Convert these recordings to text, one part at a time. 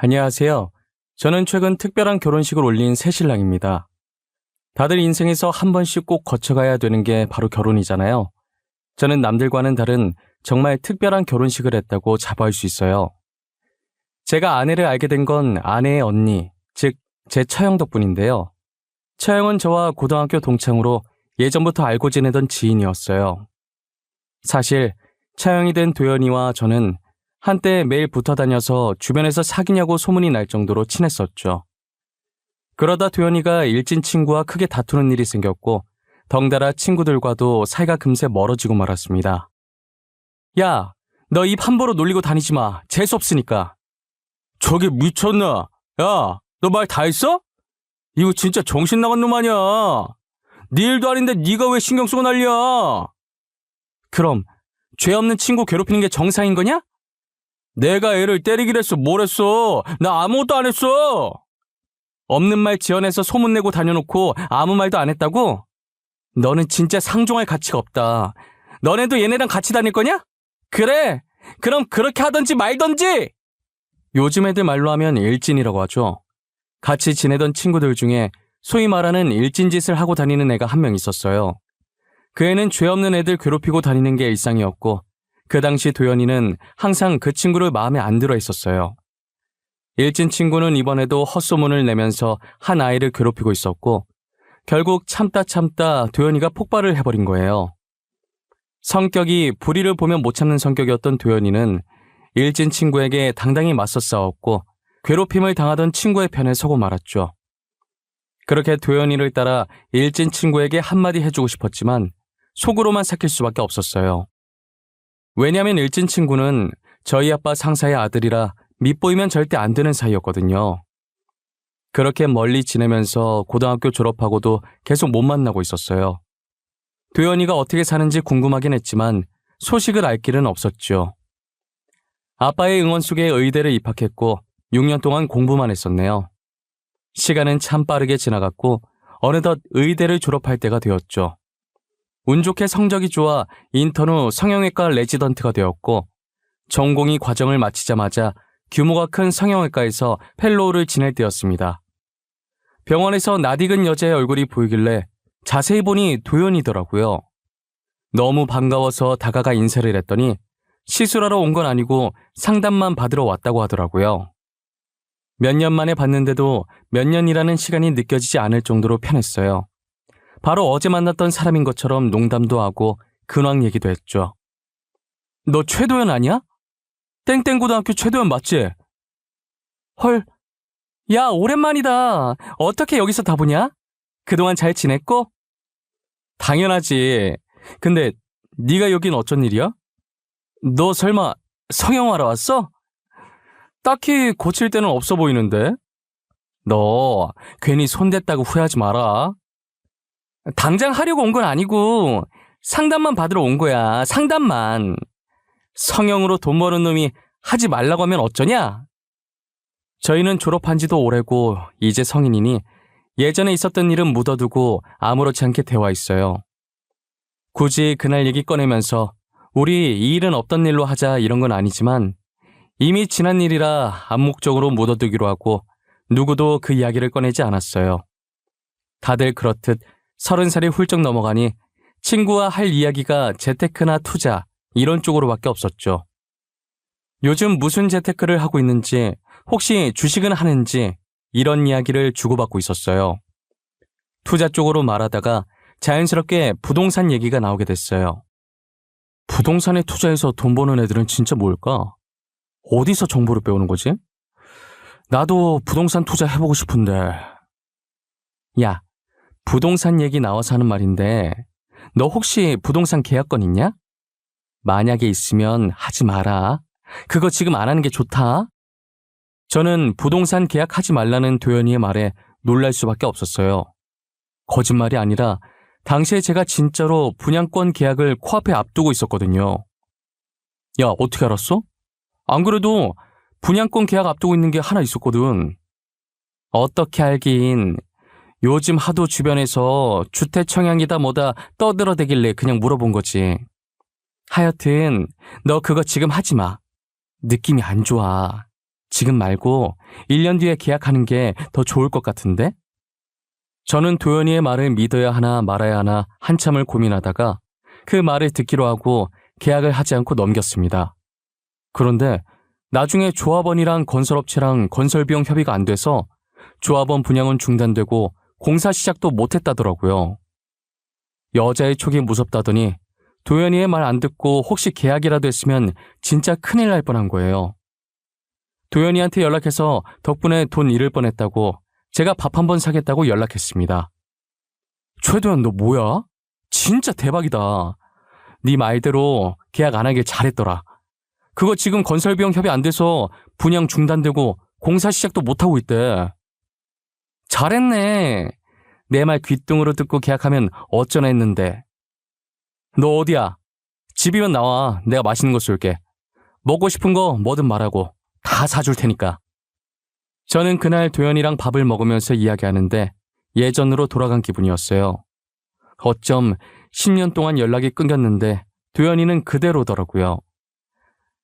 안녕하세요. 저는 최근 특별한 결혼식을 올린 새신랑입니다. 다들 인생에서 한 번씩 꼭 거쳐가야 되는 게 바로 결혼이잖아요. 저는 남들과는 다른 정말 특별한 결혼식을 했다고 자부할 수 있어요. 제가 아내를 알게 된 건 아내의 언니, 즉 제 처형 덕분인데요. 처형은 저와 고등학교 동창으로 예전부터 알고 지내던 지인이었어요. 사실 처형이 된 도연이와 저는 한때 매일 붙어 다녀서 주변에서 사귀냐고 소문이 날 정도로 친했었죠. 그러다 도연이가 일진 친구와 크게 다투는 일이 생겼고 덩달아 친구들과도 사이가 금세 멀어지고 말았습니다. 야, 너 입 함부로 놀리고 다니지 마. 재수없으니까. 저기 미쳤나? 야, 너 말 다 했어? 이거 진짜 정신 나간 놈 아니야. 네 일도 아닌데 네가 왜 신경 쓰고 난리야? 그럼 죄 없는 친구 괴롭히는 게 정상인 거냐? 내가 애를 때리기로 했어. 뭘 했어? 나 아무것도 안 했어. 없는 말 지어내서 소문내고 다녀놓고 아무 말도 안 했다고? 너는 진짜 상종할 가치가 없다. 너네도 얘네랑 같이 다닐 거냐? 그래. 그럼 그렇게 하던지 말던지. 요즘 애들 말로 하면 일진이라고 하죠. 같이 지내던 친구들 중에 소위 말하는 일진 짓을 하고 다니는 애가 한 명 있었어요. 그 애는 죄 없는 애들 괴롭히고 다니는 게 일상이었고 그 당시 도연이는 항상 그 친구를 마음에 안 들어 했었어요. 일진 친구는 이번에도 헛소문을 내면서 한 아이를 괴롭히고 있었고 결국 참다 도연이가 폭발을 해버린 거예요. 성격이 불의를 보면 못 참는 성격이었던 도연이는 일진 친구에게 당당히 맞서 싸웠고 괴롭힘을 당하던 친구의 편에 서고 말았죠. 그렇게 도연이를 따라 일진 친구에게 한마디 해주고 싶었지만 속으로만 삭힐 수밖에 없었어요. 왜냐면 일진 친구는 저희 아빠 상사의 아들이라 밉보이면 절대 안 되는 사이였거든요. 그렇게 멀리 지내면서 고등학교 졸업하고도 계속 못 만나고 있었어요. 도연이가 어떻게 사는지 궁금하긴 했지만 소식을 알 길은 없었죠. 아빠의 응원 속에 의대를 입학했고 6년 동안 공부만 했었네요. 시간은 참 빠르게 지나갔고 어느덧 의대를 졸업할 때가 되었죠. 운 좋게 성적이 좋아 인턴 후 성형외과 레지던트가 되었고 전공의 과정을 마치자마자 규모가 큰 성형외과에서 펠로우를 지낼 때였습니다. 병원에서 낯익은 여자의 얼굴이 보이길래 자세히 보니 도연이더라고요. 너무 반가워서 다가가 인사를 했더니 시술하러 온 건 아니고 상담만 받으러 왔다고 하더라고요. 몇 년 만에 봤는데도 몇 년이라는 시간이 느껴지지 않을 정도로 편했어요. 바로 어제 만났던 사람인 것처럼 농담도 하고 근황 얘기도 했죠. 너 최도연 아니야? 땡땡고등학교 최도연 맞지? 헐, 야 오랜만이다. 어떻게 여기서 다 보냐? 그동안 잘 지냈고? 당연하지. 근데 네가 여긴 어쩐 일이야? 너 설마 성형하러 왔어? 딱히 고칠 데는 없어 보이는데? 너 괜히 손댔다고 후회하지 마라. 당장 하려고 온 건 아니고 상담만 받으러 온 거야. 상담만. 성형으로 돈 버는 놈이 하지 말라고 하면 어쩌냐? 저희는 졸업한 지도 오래고 이제 성인이니 예전에 있었던 일은 묻어두고 아무렇지 않게 대화했어요. 굳이 그날 얘기 꺼내면서 우리 이 일은 없던 일로 하자 이런 건 아니지만 이미 지난 일이라 암묵적으로 묻어두기로 하고 누구도 그 이야기를 꺼내지 않았어요. 다들 그렇듯 30살이 훌쩍 넘어가니 친구와 할 이야기가 재테크나 투자 이런 쪽으로밖에 없었죠. 요즘 무슨 재테크를 하고 있는지 혹시 주식은 하는지 이런 이야기를 주고받고 있었어요. 투자 쪽으로 말하다가 자연스럽게 부동산 얘기가 나오게 됐어요. 부동산에 투자해서 돈 버는 애들은 진짜 뭘까? 어디서 정보를 배우는 거지? 나도 부동산 투자 해보고 싶은데. 야, 부동산 얘기 나와서 하는 말인데 너 혹시 부동산 계약권 있냐? 만약에 있으면 하지 마라. 그거 지금 안 하는 게 좋다. 저는 부동산 계약하지 말라는 도연이의 말에 놀랄 수밖에 없었어요. 거짓말이 아니라 당시에 제가 진짜로 분양권 계약을 코앞에 앞두고 있었거든요. 야, 어떻게 알았어? 안 그래도 분양권 계약 앞두고 있는 게 하나 있었거든. 어떻게 알긴. 요즘 하도 주변에서 주택 청약이다 뭐다 떠들어대길래 그냥 물어본 거지. 하여튼 너 그거 지금 하지 마. 느낌이 안 좋아. 지금 말고 1년 뒤에 계약하는 게 더 좋을 것 같은데? 저는 도연이의 말을 믿어야 하나 말아야 하나 한참을 고민하다가 그 말을 듣기로 하고 계약을 하지 않고 넘겼습니다. 그런데 나중에 조합원이랑 건설업체랑 건설비용 협의가 안 돼서 조합원 분양은 중단되고 공사 시작도 못했다더라고요. 여자의 촉이 무섭다더니 도연이의 말 안 듣고 혹시 계약이라도 했으면 진짜 큰일 날 뻔한 거예요. 도연이한테 연락해서 덕분에 돈 잃을 뻔했다고 제가 밥 한 번 사겠다고 연락했습니다. 최도연 너 뭐야? 진짜 대박이다. 네 말대로 계약 안 하길 잘했더라. 그거 지금 건설비용 협의 안 돼서 분양 중단되고 공사 시작도 못하고 있대. 잘했네. 내 말 귓등으로 듣고 계약하면 어쩌나 했는데. 너 어디야? 집이면 나와. 내가 맛있는 거 쏠게. 먹고 싶은 거 뭐든 말하고 다 사줄 테니까. 저는 그날 도연이랑 밥을 먹으면서 이야기하는데 예전으로 돌아간 기분이었어요. 어쩜 10년 동안 연락이 끊겼는데 도연이는 그대로더라고요.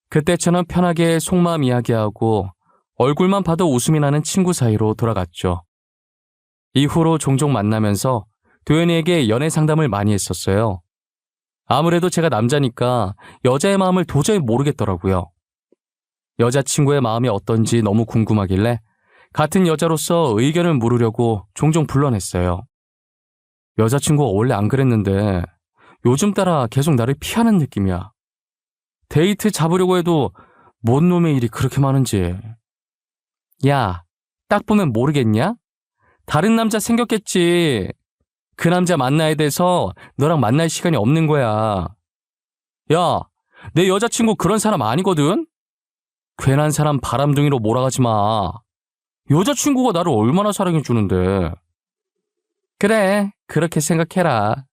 그때처럼 편하게 속마음 이야기하고 얼굴만 봐도 웃음이 나는 친구 사이로 돌아갔죠. 이후로 종종 만나면서 도연이에게 연애 상담을 많이 했었어요. 아무래도 제가 남자니까 여자의 마음을 도저히 모르겠더라고요. 여자친구의 마음이 어떤지 너무 궁금하길래 같은 여자로서 의견을 물으려고 종종 불러냈어요. 여자친구가 원래 안 그랬는데 요즘 따라 계속 나를 피하는 느낌이야. 데이트 잡으려고 해도 뭔 놈의 일이 그렇게 많은지. 야, 딱 보면 모르겠냐? 다른 남자 생겼겠지. 그 남자 만나야 돼서 너랑 만날 시간이 없는 거야. 야, 내 여자친구 그런 사람 아니거든? 괜한 사람 바람둥이로 몰아가지 마. 여자친구가 나를 얼마나 사랑해주는데. 그래, 그렇게 생각해라.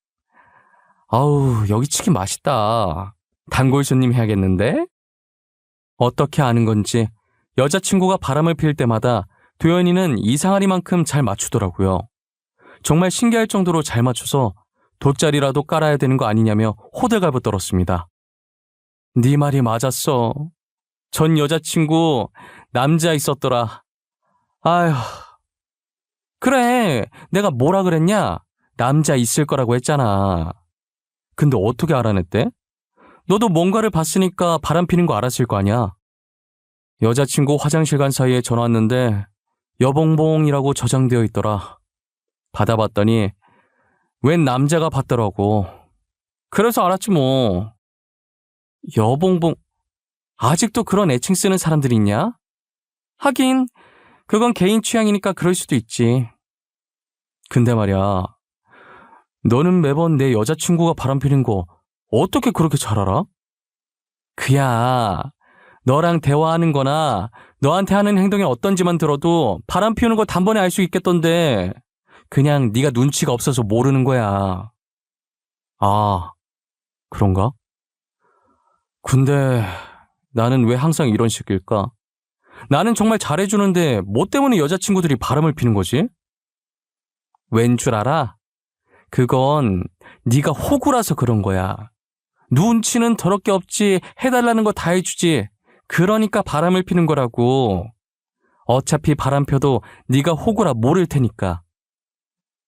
아우, 여기 치킨 맛있다. 단골 손님 해야겠는데? 어떻게 아는 건지 여자친구가 바람을 필 때마다 도연이는 이상하리만큼 잘 맞추더라고요. 정말 신기할 정도로 잘 맞춰서 돗자리라도 깔아야 되는 거 아니냐며 호들갑을 떨었습니다. 네 말이 맞았어. 전 여자친구 남자 있었더라. 아휴. 그래, 내가 뭐라 그랬냐? 남자 있을 거라고 했잖아. 근데 어떻게 알아냈대? 너도 뭔가를 봤으니까 바람 피는 거 알았을 거 아니야. 여자친구 화장실 간 사이에 전화 왔는데 여봉봉이라고 저장되어 있더라. 받아봤더니 웬 남자가 받더라고. 그래서 알았지 뭐. 여봉봉, 아직도 그런 애칭 쓰는 사람들이 있냐? 하긴 그건 개인 취향이니까 그럴 수도 있지. 근데 말이야, 너는 매번 내 여자친구가 바람피는 거 어떻게 그렇게 잘 알아? 그야, 너랑 대화하는 거나 너한테 하는 행동이 어떤지만 들어도 바람 피우는 거 단번에 알 수 있겠던데 그냥 네가 눈치가 없어서 모르는 거야. 아, 그런가? 근데 나는 왜 항상 이런 식일까? 나는 정말 잘해주는데 뭐 때문에 여자친구들이 바람을 피는 거지? 왠 줄 알아? 그건 네가 호구라서 그런 거야. 눈치는 더럽게 없지 해달라는 거 다 해주지. 그러니까 바람을 피는 거라고. 어차피 바람 펴도 네가 호구라 모를 테니까.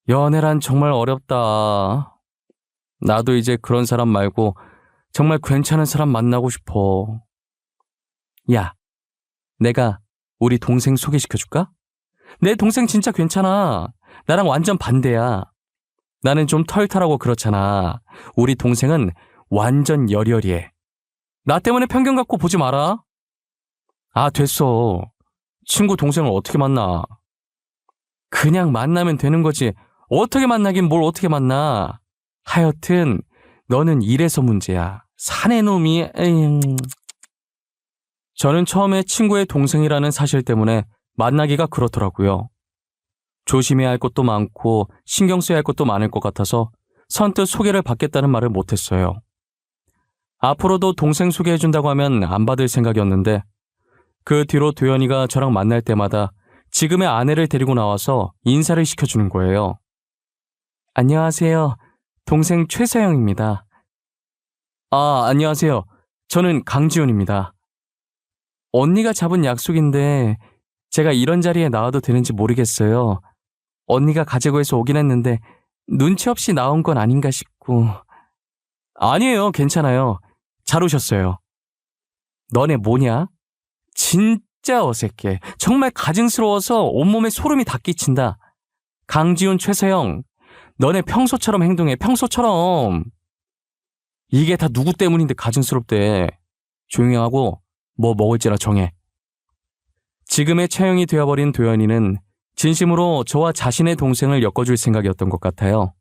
연애란 정말 어렵다. 나도 이제 그런 사람 말고 정말 괜찮은 사람 만나고 싶어. 야, 내가 우리 동생 소개시켜줄까? 내 동생 진짜 괜찮아. 나랑 완전 반대야. 나는 좀 털털하고 그렇잖아. 우리 동생은 완전 여리여리해. 나 때문에 편견 갖고 보지 마라. 아, 됐어. 친구 동생을 어떻게 만나? 그냥 만나면 되는 거지. 어떻게 만나긴 뭘 어떻게 만나. 하여튼 너는 이래서 문제야. 사내 놈이. 저는 처음에 친구의 동생이라는 사실 때문에 만나기가 그렇더라고요. 조심해야 할 것도 많고 신경 써야 할 것도 많을 것 같아서 선뜻 소개를 받겠다는 말을 못했어요. 앞으로도 동생 소개해준다고 하면 안 받을 생각이었는데 그 뒤로 도연이가 저랑 만날 때마다 지금의 아내를 데리고 나와서 인사를 시켜주는 거예요. 안녕하세요. 동생 최서영입니다. 아, 안녕하세요. 저는 강지훈입니다. 언니가 잡은 약속인데 제가 이런 자리에 나와도 되는지 모르겠어요. 언니가 가자고 해서 오긴 했는데 눈치 없이 나온 건 아닌가 싶고. 아니에요, 괜찮아요. 잘 오셨어요. 너네 뭐냐? 진짜 어색해. 정말 가증스러워서 온몸에 소름이 다 끼친다. 강지훈, 최서영, 너네 평소처럼 행동해, 평소처럼. 이게 다 누구 때문인데 가증스럽대. 조용히 하고 뭐 먹을지나 정해. 지금의 체형이 되어버린 도연이는 진심으로 저와 자신의 동생을 엮어줄 생각이었던 것 같아요.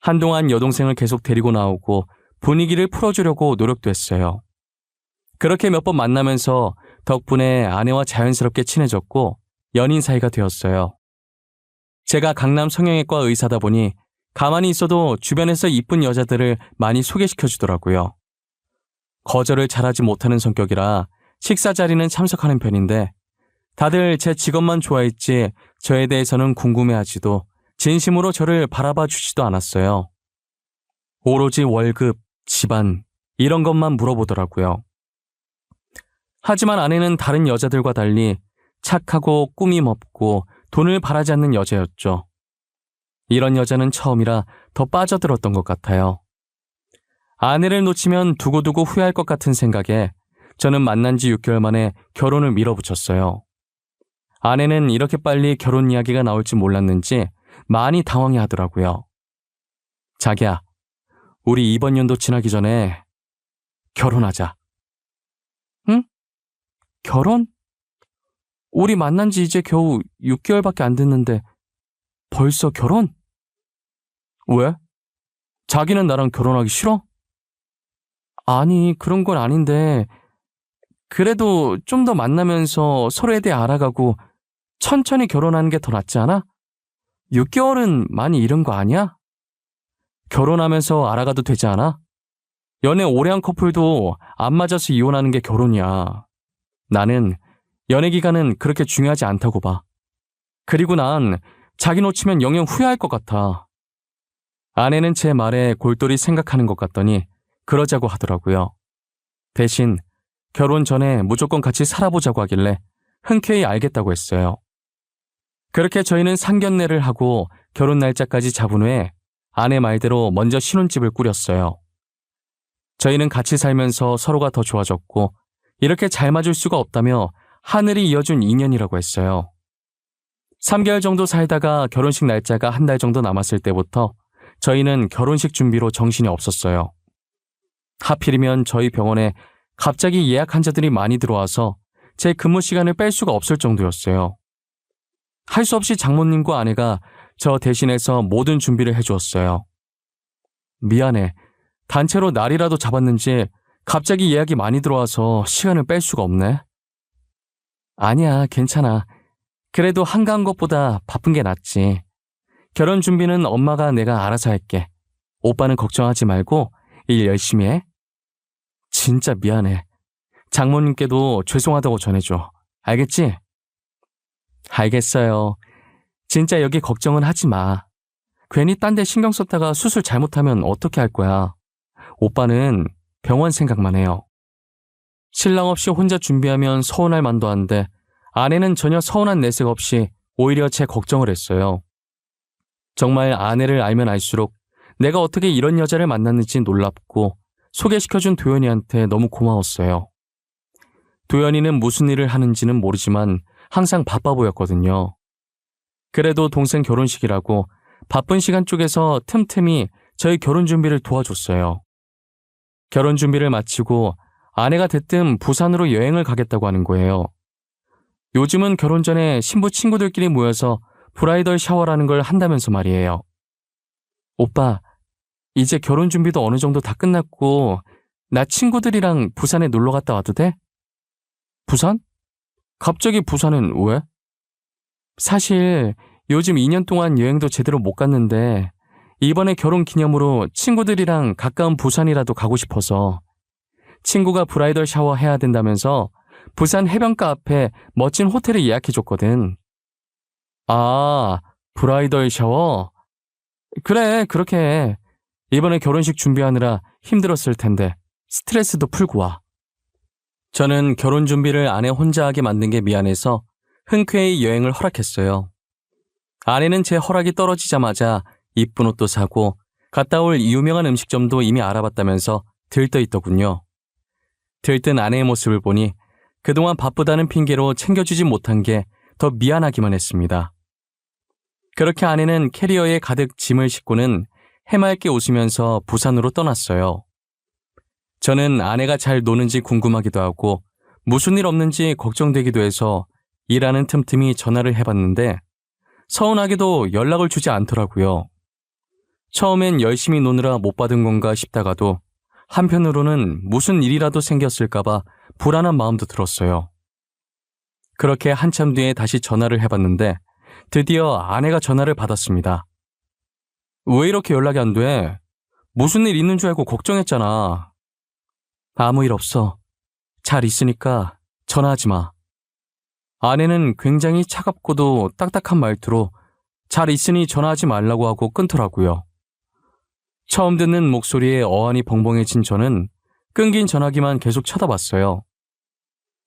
한동안 여동생을 계속 데리고 나오고 분위기를 풀어주려고 노력도 했어요. 그렇게 몇 번 만나면서 덕분에 아내와 자연스럽게 친해졌고 연인 사이가 되었어요. 제가 강남 성형외과 의사다 보니 가만히 있어도 주변에서 이쁜 여자들을 많이 소개시켜주더라고요. 거절을 잘하지 못하는 성격이라 식사 자리는 참석하는 편인데 다들 제 직업만 좋아했지 저에 대해서는 궁금해하지도 진심으로 저를 바라봐 주지도 않았어요. 오로지 월급, 집안 이런 것만 물어보더라고요. 하지만 아내는 다른 여자들과 달리 착하고 꾸밈 없고 돈을 바라지 않는 여자였죠. 이런 여자는 처음이라 더 빠져들었던 것 같아요. 아내를 놓치면 두고두고 후회할 것 같은 생각에 저는 만난 지 6개월 만에 결혼을 밀어붙였어요. 아내는 이렇게 빨리 결혼 이야기가 나올지 몰랐는지 많이 당황해 하더라고요. 자기야, 우리 이번 연도 지나기 전에 결혼하자. 응? 결혼? 우리 만난 지 이제 겨우 6개월밖에 안 됐는데 벌써 결혼? 왜? 자기는 나랑 결혼하기 싫어? 아니, 그런 건 아닌데 그래도 좀 더 만나면서 서로에 대해 알아가고 천천히 결혼하는 게 더 낫지 않아? 6개월은 많이 이른 거 아니야? 결혼하면서 알아가도 되지 않아? 연애 오래 한 커플도 안 맞아서 이혼하는 게 결혼이야. 나는 연애 기간은 그렇게 중요하지 않다고 봐. 그리고 난 자기 놓치면 영영 후회할 것 같아. 아내는 제 말에 골똘히 생각하는 것 같더니 그러자고 하더라고요. 대신 결혼 전에 무조건 같이 살아보자고 하길래 흔쾌히 알겠다고 했어요. 그렇게 저희는 상견례를 하고 결혼 날짜까지 잡은 후에 아내 말대로 먼저 신혼집을 꾸렸어요. 저희는 같이 살면서 서로가 더 좋아졌고 이렇게 잘 맞을 수가 없다며 하늘이 이어준 인연이라고 했어요. 3개월 정도 살다가 결혼식 날짜가 한 달 정도 남았을 때부터 저희는 결혼식 준비로 정신이 없었어요. 하필이면 저희 병원에 갑자기 예약 환자들이 많이 들어와서 제 근무 시간을 뺄 수가 없을 정도였어요. 할 수 없이 장모님과 아내가 저 대신해서 모든 준비를 해주었어요. 미안해. 단체로 날이라도 잡았는지 갑자기 예약이 많이 들어와서 시간을 뺄 수가 없네. 아니야, 괜찮아. 그래도 한가한 것보다 바쁜 게 낫지. 결혼 준비는 엄마가 내가 알아서 할게. 오빠는 걱정하지 말고 일 열심히 해. 진짜 미안해. 장모님께도 죄송하다고 전해줘. 알겠지? 알겠어요. 진짜 여기 걱정은 하지 마. 괜히 딴 데 신경 썼다가 수술 잘못하면 어떻게 할 거야. 오빠는 병원 생각만 해요. 신랑 없이 혼자 준비하면 서운할 만도 한데 아내는 전혀 서운한 내색 없이 오히려 제 걱정을 했어요. 정말 아내를 알면 알수록 내가 어떻게 이런 여자를 만났는지 놀랍고 소개시켜준 도연이한테 너무 고마웠어요. 도연이는 무슨 일을 하는지는 모르지만 항상 바빠 보였거든요. 그래도 동생 결혼식이라고 바쁜 시간 쪽에서 틈틈이 저희 결혼 준비를 도와줬어요. 결혼 준비를 마치고 아내가 대뜸 부산으로 여행을 가겠다고 하는 거예요. 요즘은 결혼 전에 신부 친구들끼리 모여서 브라이덜 샤워라는 걸 한다면서 말이에요. 오빠, 이제 결혼 준비도 어느 정도 다 끝났고 나 친구들이랑 부산에 놀러 갔다 와도 돼? 부산? 갑자기 부산은 왜? 사실 요즘 2년 동안 여행도 제대로 못 갔는데 이번에 결혼 기념으로 친구들이랑 가까운 부산이라도 가고 싶어서. 친구가 브라이덜 샤워 해야 된다면서 부산 해변가 앞에 멋진 호텔을 예약해줬거든. 아, 브라이덜 샤워? 그래, 그렇게 해. 이번에 결혼식 준비하느라 힘들었을 텐데 스트레스도 풀고 와. 저는 결혼 준비를 아내 혼자 하게 만든 게 미안해서 흔쾌히 여행을 허락했어요. 아내는 제 허락이 떨어지자마자 이쁜 옷도 사고 갔다 올 유명한 음식점도 이미 알아봤다면서 들떠있더군요. 들뜬 아내의 모습을 보니 그동안 바쁘다는 핑계로 챙겨주지 못한 게 더 미안하기만 했습니다. 그렇게 아내는 캐리어에 가득 짐을 싣고는 해맑게 웃으면서 부산으로 떠났어요. 저는 아내가 잘 노는지 궁금하기도 하고 무슨 일 없는지 걱정되기도 해서 일하는 틈틈이 전화를 해봤는데 서운하게도 연락을 주지 않더라고요. 처음엔 열심히 노느라 못 받은 건가 싶다가도 한편으로는 무슨 일이라도 생겼을까봐 불안한 마음도 들었어요. 그렇게 한참 뒤에 다시 전화를 해봤는데 드디어 아내가 전화를 받았습니다. 왜 이렇게 연락이 안 돼? 무슨 일 있는 줄 알고 걱정했잖아. 아무 일 없어. 잘 있으니까 전화하지 마. 아내는 굉장히 차갑고도 딱딱한 말투로 잘 있으니 전화하지 말라고 하고 끊더라고요. 처음 듣는 목소리에 어안이 벙벙해진 저는 끊긴 전화기만 계속 쳐다봤어요.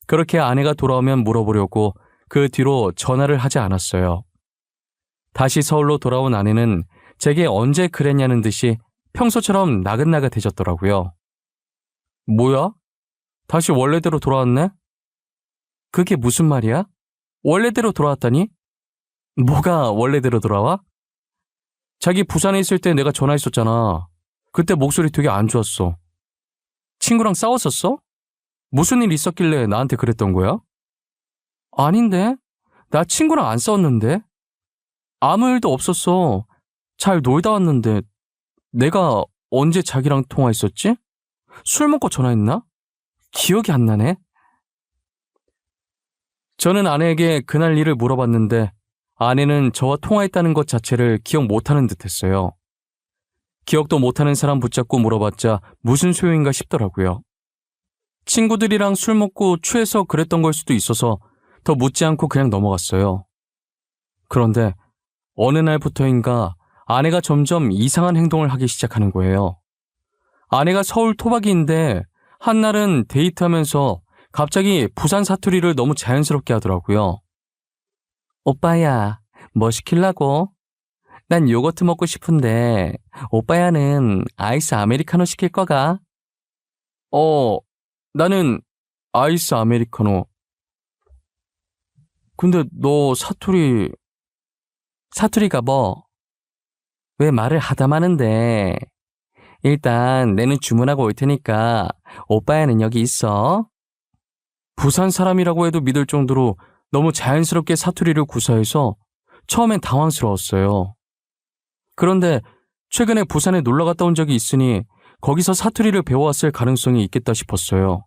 그렇게 아내가 돌아오면 물어보려고 그 뒤로 전화를 하지 않았어요. 다시 서울로 돌아온 아내는 제게 언제 그랬냐는 듯이 평소처럼 나긋나긋해졌더라고요. 뭐야? 다시 원래대로 돌아왔네? 그게 무슨 말이야? 원래대로 돌아왔다니? 뭐가 원래대로 돌아와? 자기 부산에 있을 때 내가 전화했었잖아. 그때 목소리 되게 안 좋았어. 친구랑 싸웠었어? 무슨 일 있었길래 나한테 그랬던 거야? 아닌데? 나 친구랑 안 싸웠는데? 아무 일도 없었어. 잘 놀다 왔는데 내가 언제 자기랑 통화했었지? 술 먹고 전화했나? 기억이 안 나네. 저는 아내에게 그날 일을 물어봤는데 아내는 저와 통화했다는 것 자체를 기억 못하는 듯했어요. 기억도 못하는 사람 붙잡고 물어봤자 무슨 소용인가 싶더라고요. 친구들이랑 술 먹고 취해서 그랬던 걸 수도 있어서 더 묻지 않고 그냥 넘어갔어요. 그런데 어느 날부터인가 아내가 점점 이상한 행동을 하기 시작하는 거예요. 아내가 서울 토박이인데 한날은 데이트하면서 갑자기 부산 사투리를 너무 자연스럽게 하더라고요. 오빠야, 뭐 시킬라고? 난 요거트 먹고 싶은데 오빠야는 아이스 아메리카노 시킬 거가? 나는 아이스 아메리카노. 근데 너 사투리가 뭐? 왜 말을 하다 마는데? 일단 내는 주문하고 올 테니까 오빠야는 여기 있어. 부산 사람이라고 해도 믿을 정도로 너무 자연스럽게 사투리를 구사해서 처음엔 당황스러웠어요. 그런데 최근에 부산에 놀러 갔다 온 적이 있으니 거기서 사투리를 배워왔을 가능성이 있겠다 싶었어요.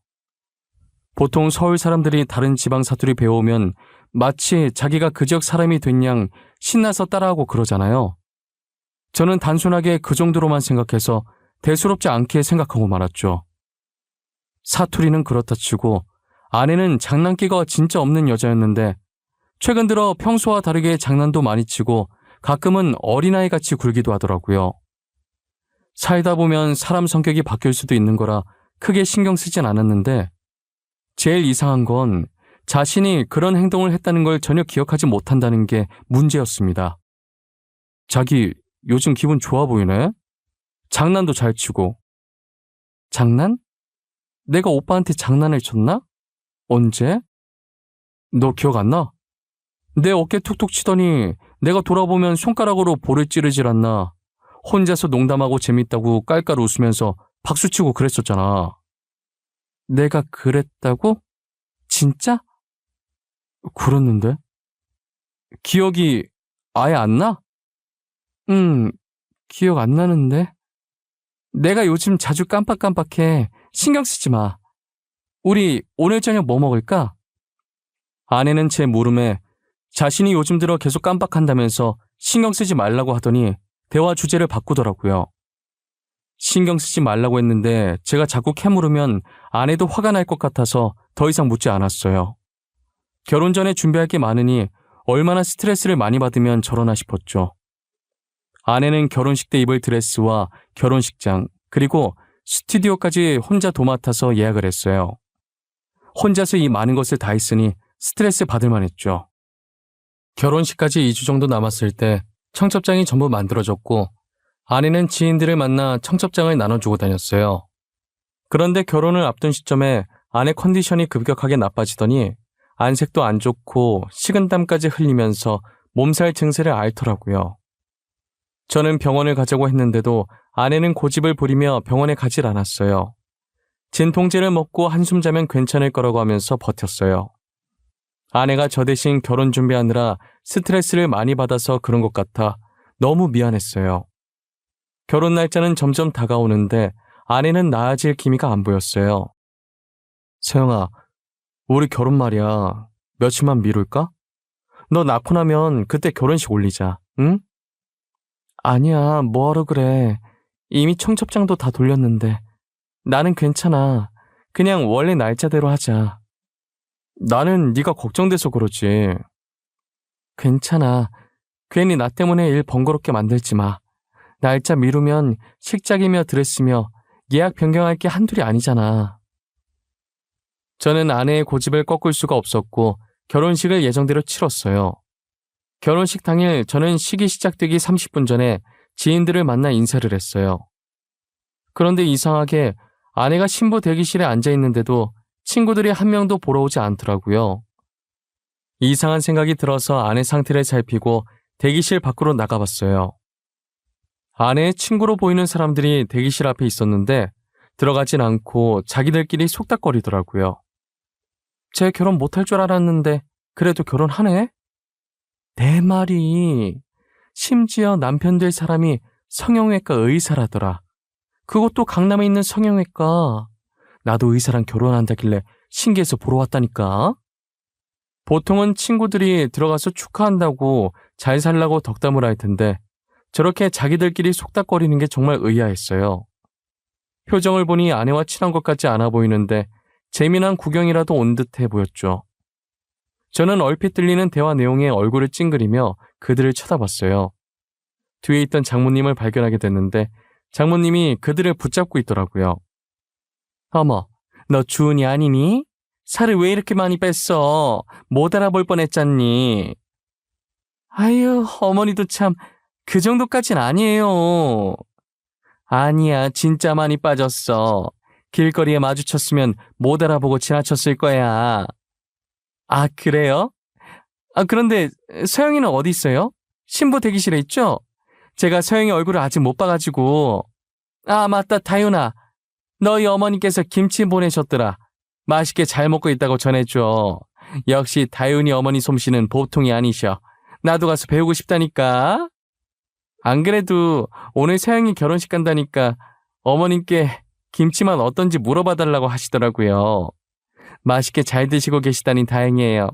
보통 서울 사람들이 다른 지방 사투리 배워오면 마치 자기가 그 지역 사람이 된 양 신나서 따라하고 그러잖아요. 저는 단순하게 그 정도로만 생각해서 대수롭지 않게 생각하고 말았죠. 사투리는 그렇다 치고 아내는 장난기가 진짜 없는 여자였는데 최근 들어 평소와 다르게 장난도 많이 치고 가끔은 어린아이같이 굴기도 하더라고요. 살다 보면 사람 성격이 바뀔 수도 있는 거라 크게 신경 쓰진 않았는데 제일 이상한 건 자신이 그런 행동을 했다는 걸 전혀 기억하지 못한다는 게 문제였습니다. 자기 요즘 기분 좋아 보이네? 장난도 잘 치고. 장난? 내가 오빠한테 장난을 쳤나? 언제? 너 기억 안 나? 내 어깨 툭툭 치더니 내가 돌아보면 손가락으로 볼을 찌르질 않나. 혼자서 농담하고 재밌다고 깔깔 웃으면서 박수치고 그랬었잖아. 내가 그랬다고? 진짜? 그랬는데? 기억이 아예 안 나? 기억 안 나는데? 내가 요즘 자주 깜빡깜빡해. 신경 쓰지 마. 우리 오늘 저녁 뭐 먹을까? 아내는 제 물음에 자신이 요즘 들어 계속 깜빡한다면서 신경 쓰지 말라고 하더니 대화 주제를 바꾸더라고요. 신경 쓰지 말라고 했는데 제가 자꾸 캐물으면 아내도 화가 날 것 같아서 더 이상 묻지 않았어요. 결혼 전에 준비할 게 많으니 얼마나 스트레스를 많이 받으면 저러나 싶었죠. 아내는 결혼식 때 입을 드레스와 결혼식장 그리고 스튜디오까지 혼자 도맡아서 예약을 했어요. 혼자서 이 많은 것을 다 했으니 스트레스 받을 만했죠. 결혼식까지 2주 정도 남았을 때 청첩장이 전부 만들어졌고 아내는 지인들을 만나 청첩장을 나눠주고 다녔어요. 그런데 결혼을 앞둔 시점에 아내 컨디션이 급격하게 나빠지더니 안색도 안 좋고 식은땀까지 흘리면서 몸살 증세를 앓더라고요. 저는 병원을 가자고 했는데도 아내는 고집을 부리며 병원에 가질 않았어요. 진통제를 먹고 한숨 자면 괜찮을 거라고 하면서 버텼어요. 아내가 저 대신 결혼 준비하느라 스트레스를 많이 받아서 그런 것 같아 너무 미안했어요. 결혼 날짜는 점점 다가오는데 아내는 나아질 기미가 안 보였어요. 세영아, 우리 결혼 말이야. 며칠만 미룰까? 너 낳고 나면 그때 결혼식 올리자, 응? 아니야, 뭐하러 그래. 이미 청첩장도 다 돌렸는데. 나는 괜찮아. 그냥 원래 날짜대로 하자. 나는 네가 걱정돼서 그러지. 괜찮아. 괜히 나 때문에 일 번거롭게 만들지 마. 날짜 미루면 식장이며 드레스며 예약 변경할 게 한둘이 아니잖아. 저는 아내의 고집을 꺾을 수가 없었고 결혼식을 예정대로 치렀어요. 결혼식 당일 저는 식이 시작되기 30분 전에 지인들을 만나 인사를 했어요. 그런데 이상하게 아내가 신부 대기실에 앉아 있는데도 친구들이 한 명도 보러 오지 않더라고요. 이상한 생각이 들어서 아내 상태를 살피고 대기실 밖으로 나가봤어요. 아내의 친구로 보이는 사람들이 대기실 앞에 있었는데 들어가진 않고 자기들끼리 속닥거리더라고요. 쟤 결혼 못할 줄 알았는데 그래도 결혼하네? 내 말이 심지어 남편 될 사람이 성형외과 의사라더라. 그것도 강남에 있는 성형외과. 나도 의사랑 결혼한다길래 신기해서 보러 왔다니까. 보통은 친구들이 들어가서 축하한다고 잘 살라고 덕담을 할 텐데 저렇게 자기들끼리 속닥거리는 게 정말 의아했어요. 표정을 보니 아내와 친한 것 같지 않아 보이는데 재미난 구경이라도 온 듯해 보였죠. 저는 얼핏 들리는 대화 내용에 얼굴을 찡그리며 그들을 쳐다봤어요. 뒤에 있던 장모님을 발견하게 됐는데 장모님이 그들을 붙잡고 있더라고요. 어머, 너 주은이 아니니? 살을 왜 이렇게 많이 뺐어? 못 알아볼 뻔했잖니. 아유, 어머니도 참 그 정도까진 아니에요. 아니야, 진짜 많이 빠졌어. 길거리에 마주쳤으면 못 알아보고 지나쳤을 거야. 아, 그래요? 그런데 서영이는 어디 있어요? 신부 대기실에 있죠? 제가 서영이 얼굴을 아직 못 봐가지고. 아, 맞다, 다윤아. 너희 어머니께서 김치 보내셨더라. 맛있게 잘 먹고 있다고 전해줘. 역시 다윤이 어머니 솜씨는 보통이 아니셔. 나도 가서 배우고 싶다니까. 안 그래도 오늘 서영이 결혼식 간다니까 어머님께 김치만 어떤지 물어봐달라고 하시더라고요. 맛있게 잘 드시고 계시다니 다행이에요.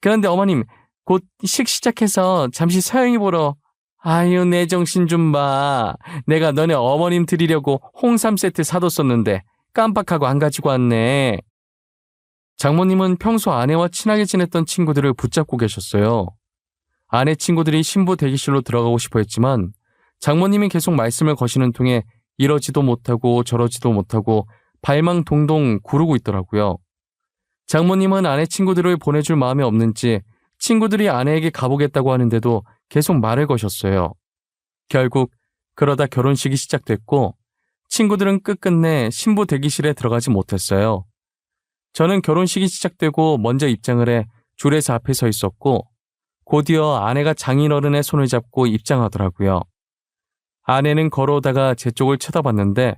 그런데 어머님, 곧 식 시작해서 잠시 서영이 보러. 아유, 내 정신 좀 봐. 내가 너네 어머님 드리려고 홍삼 세트 사뒀었는데 깜빡하고 안 가지고 왔네. 장모님은 평소 아내와 친하게 지냈던 친구들을 붙잡고 계셨어요. 아내 친구들이 신부 대기실로 들어가고 싶어 했지만 장모님이 계속 말씀을 거시는 통에 이러지도 못하고 저러지도 못하고 발망 동동 구르고 있더라고요. 장모님은 아내 친구들을 보내줄 마음이 없는지 친구들이 아내에게 가보겠다고 하는데도 계속 말을 거셨어요. 결국 그러다 결혼식이 시작됐고 친구들은 끝끝내 신부 대기실에 들어가지 못했어요. 저는 결혼식이 시작되고 먼저 입장을 해 줄에서 앞에 서 있었고 곧이어 아내가 장인어른의 손을 잡고 입장하더라고요. 아내는 걸어오다가 제 쪽을 쳐다봤는데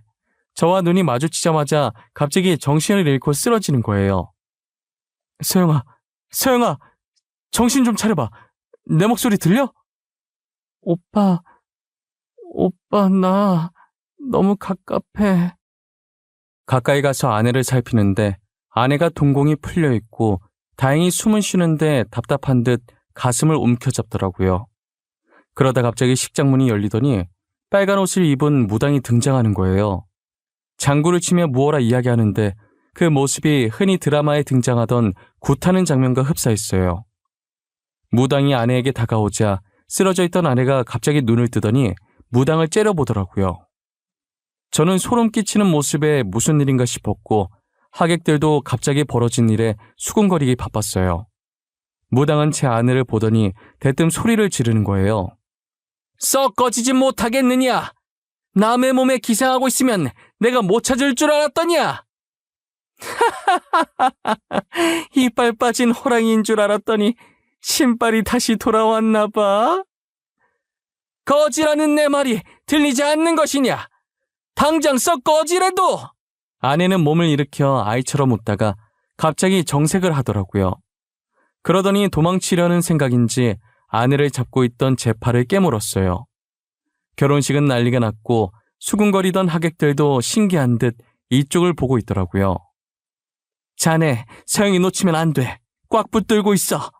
저와 눈이 마주치자마자 갑자기 정신을 잃고 쓰러지는 거예요. 서영아, 서영아, 정신 좀 차려봐. 내 목소리 들려? 오빠, 나 너무 갑갑해. 가까이 가서 아내를 살피는데 아내가 동공이 풀려있고 다행히 숨은 쉬는데 답답한 듯 가슴을 움켜잡더라고요. 그러다 갑자기 식장문이 열리더니 빨간 옷을 입은 무당이 등장하는 거예요. 장구를 치며 무어라 이야기하는데 그 모습이 흔히 드라마에 등장하던 굿하는 장면과 흡사했어요. 무당이 아내에게 다가오자 쓰러져 있던 아내가 갑자기 눈을 뜨더니 무당을 째려보더라고요. 저는 소름 끼치는 모습에 무슨 일인가 싶었고 하객들도 갑자기 벌어진 일에 수군거리기 바빴어요. 무당은 제 아내를 보더니 대뜸 소리를 지르는 거예요. 썩 꺼지지 못하겠느냐? 남의 몸에 기생하고 있으면 내가 못 찾을 줄 알았더냐? 이빨 빠진 호랑이인 줄 알았더니 신발이 다시 돌아왔나 봐. 꺼지라는 내 말이 들리지 않는 것이냐? 당장 썩 꺼지래도! 아내는 몸을 일으켜 아이처럼 웃다가 갑자기 정색을 하더라고요. 그러더니 도망치려는 생각인지 아내를 잡고 있던 제 팔을 깨물었어요. 결혼식은 난리가 났고 수군거리던 하객들도 신기한 듯 이쪽을 보고 있더라고요. 자네, 서영이 놓치면 안 돼. 꽉 붙들고 있어.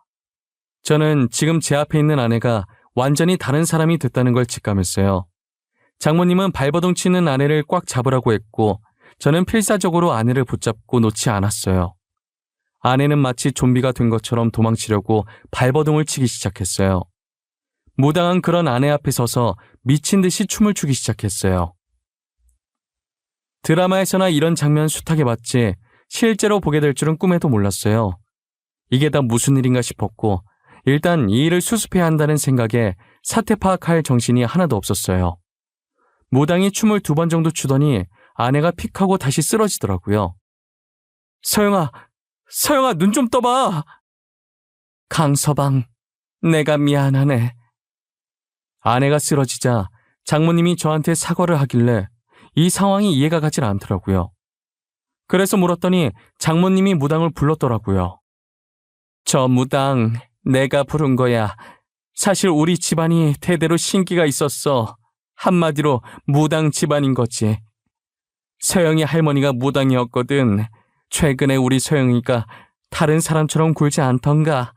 저는 지금 제 앞에 있는 아내가 완전히 다른 사람이 됐다는 걸 직감했어요. 장모님은 발버둥 치는 아내를 꽉 잡으라고 했고 저는 필사적으로 아내를 붙잡고 놓지 않았어요. 아내는 마치 좀비가 된 것처럼 도망치려고 발버둥을 치기 시작했어요. 무당한 그런 아내 앞에 서서 미친 듯이 춤을 추기 시작했어요. 드라마에서나 이런 장면 숱하게 봤지 실제로 보게 될 줄은 꿈에도 몰랐어요. 이게 다 무슨 일인가 싶었고 일단 이 일을 수습해야 한다는 생각에 사태 파악할 정신이 하나도 없었어요. 무당이 춤을 2번 정도 추더니 아내가 픽하고 다시 쓰러지더라고요. 서영아 눈 좀 떠봐. 강서방, 내가 미안하네. 아내가 쓰러지자 장모님이 저한테 사과를 하길래 이 상황이 이해가 가질 않더라고요. 그래서 물었더니 장모님이 무당을 불렀더라고요. 저 무당 내가 부른 거야. 사실 우리 집안이 대대로 신기가 있었어. 한마디로 무당 집안인 거지. 서영이 할머니가 무당이었거든. 최근에 우리 서영이가 다른 사람처럼 굴지 않던가.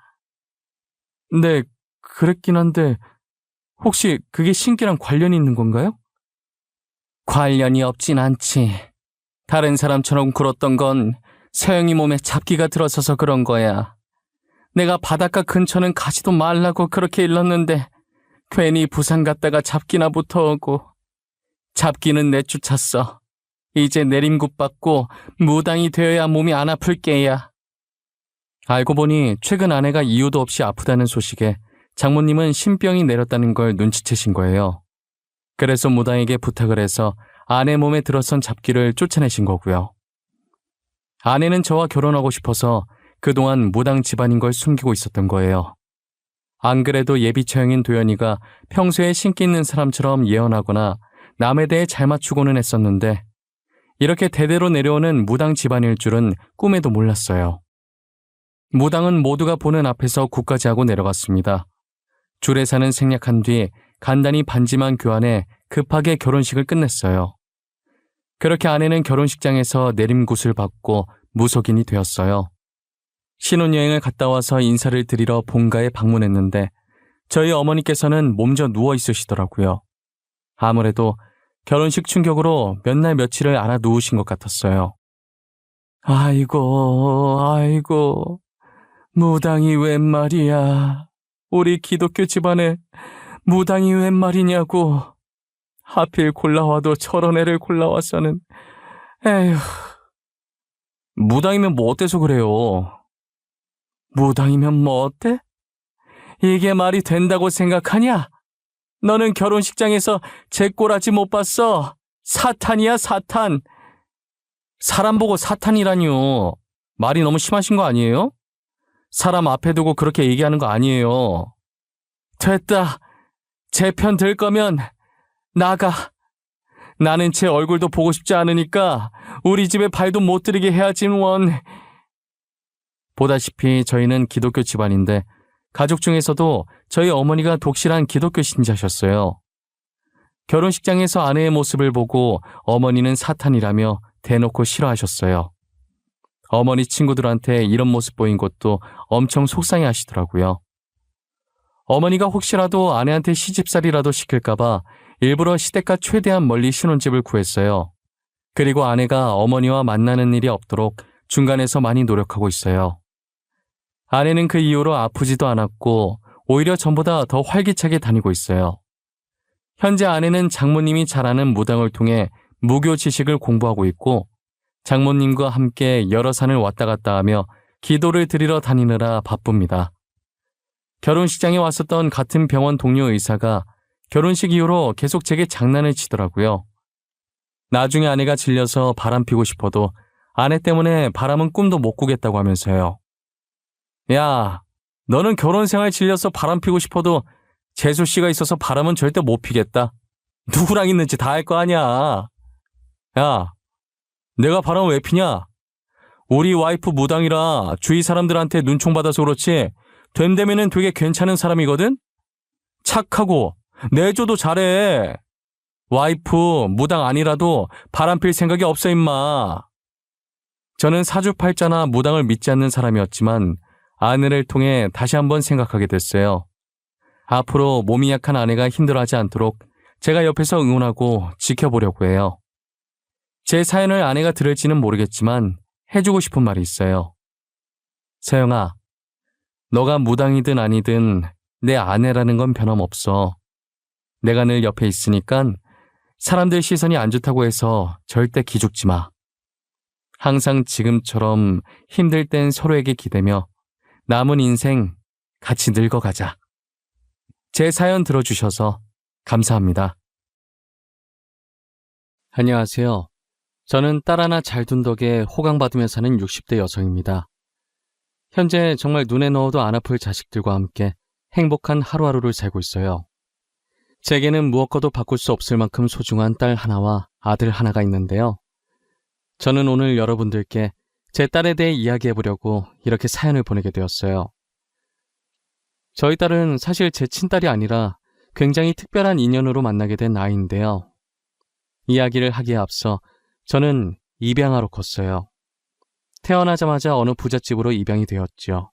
네, 그랬긴 한데 혹시 그게 신기랑 관련이 있는 건가요? 관련이 없진 않지. 다른 사람처럼 굴었던 건 서영이 몸에 잡기가 들어서서 그런 거야. 내가 바닷가 근처는 가지도 말라고 그렇게 일렀는데 괜히 부산 갔다가 잡기나 붙어오고 잡기는 내쫓았어. 이제 내림굿 받고 무당이 되어야 몸이 안 아플 게야. 알고 보니 최근 아내가 이유도 없이 아프다는 소식에 장모님은 신병이 내렸다는 걸 눈치채신 거예요. 그래서 무당에게 부탁을 해서 아내 몸에 들어선 잡기를 쫓아내신 거고요. 아내는 저와 결혼하고 싶어서 그동안 무당 집안인 걸 숨기고 있었던 거예요. 안 그래도 예비 처형인 도연이가 평소에 신기 있는 사람처럼 예언하거나 남에 대해 잘 맞추고는 했었는데 이렇게 대대로 내려오는 무당 집안일 줄은 꿈에도 몰랐어요. 무당은 모두가 보는 앞에서 굿까지 하고 내려갔습니다. 주례사는 생략한 뒤 간단히 반지만 교환해 급하게 결혼식을 끝냈어요. 그렇게 아내는 결혼식장에서 내림굿을 받고 무속인이 되었어요. 신혼여행을 갔다 와서 인사를 드리러 본가에 방문했는데 저희 어머니께서는 몸져 누워 있으시더라고요. 아무래도 결혼식 충격으로 몇 날 며칠을 알아 누우신 것 같았어요. 아이고, 무당이 웬 말이야. 우리 기독교 집안에 무당이 웬 말이냐고. 하필 골라와도 저런 애를 골라와서는. 에휴. 무당이면 뭐 어때서 그래요? 무당이면 뭐 어때? 이게 말이 된다고 생각하냐? 너는 결혼식장에서 제 꼬라지 못 봤어. 사탄이야, 사탄. 사람 보고 사탄이라니요. 말이 너무 심하신 거 아니에요? 사람 앞에 두고 그렇게 얘기하는 거 아니에요. 됐다. 제 편 들 거면 나가. 나는 제 얼굴도 보고 싶지 않으니까 우리 집에 발도 못 들이게 해야지 원. 보다시피 저희는 기독교 집안인데 가족 중에서도 저희 어머니가 독실한 기독교 신자셨어요. 결혼식장에서 아내의 모습을 보고 어머니는 사탄이라며 대놓고 싫어하셨어요. 어머니 친구들한테 이런 모습 보인 것도 엄청 속상해하시더라고요. 어머니가 혹시라도 아내한테 시집살이라도 시킬까봐 일부러 시댁과 최대한 멀리 신혼집을 구했어요. 그리고 아내가 어머니와 만나는 일이 없도록 중간에서 많이 노력하고 있어요. 아내는 그 이후로 아프지도 않았고 오히려 전보다 더 활기차게 다니고 있어요. 현재 아내는 장모님이 잘 아는 무당을 통해 무교 지식을 공부하고 있고 장모님과 함께 여러 산을 왔다 갔다 하며 기도를 드리러 다니느라 바쁩니다. 결혼식장에 왔었던 같은 병원 동료 의사가 결혼식 이후로 계속 제게 장난을 치더라고요. 나중에 아내가 질려서 바람 피고 싶어도 아내 때문에 바람은 꿈도 못 꾸겠다고 하면서요. 야, 너는 결혼 생활 질려서 바람 피고 싶어도 재수 씨가 있어서 바람은 절대 못 피겠다. 누구랑 있는지 다 알 거 아니야. 야, 내가 바람 왜 피냐? 우리 와이프 무당이라 주위 사람들한테 눈총 받아서 그렇지 됨되면은 되게 괜찮은 사람이거든? 착하고 내조도 잘해. 와이프 무당 아니라도 바람 필 생각이 없어 임마. 저는 사주팔자나 무당을 믿지 않는 사람이었지만 아내를 통해 다시 한번 생각하게 됐어요. 앞으로 몸이 약한 아내가 힘들어하지 않도록 제가 옆에서 응원하고 지켜보려고 해요. 제 사연을 아내가 들을지는 모르겠지만 해주고 싶은 말이 있어요. 서영아, 너가 무당이든 아니든 내 아내라는 건 변함없어. 내가 늘 옆에 있으니까 사람들 시선이 안 좋다고 해서 절대 기죽지 마. 항상 지금처럼 힘들 땐 서로에게 기대며 남은 인생 같이 늙어가자. 제 사연 들어주셔서 감사합니다. 안녕하세요. 저는 딸 하나 잘 둔 덕에 호강받으며 사는 60대 여성입니다. 현재 정말 눈에 넣어도 안 아플 자식들과 함께 행복한 하루하루를 살고 있어요. 제게는 무엇과도 바꿀 수 없을 만큼 소중한 딸 하나와 아들 하나가 있는데요. 저는 오늘 여러분들께 제 딸에 대해 이야기해보려고 이렇게 사연을 보내게 되었어요. 저희 딸은 사실 제 친딸이 아니라 굉장히 특별한 인연으로 만나게 된 아이인데요. 이야기를 하기에 앞서 저는 입양아로 컸어요. 태어나자마자 어느 부잣집으로 입양이 되었지요.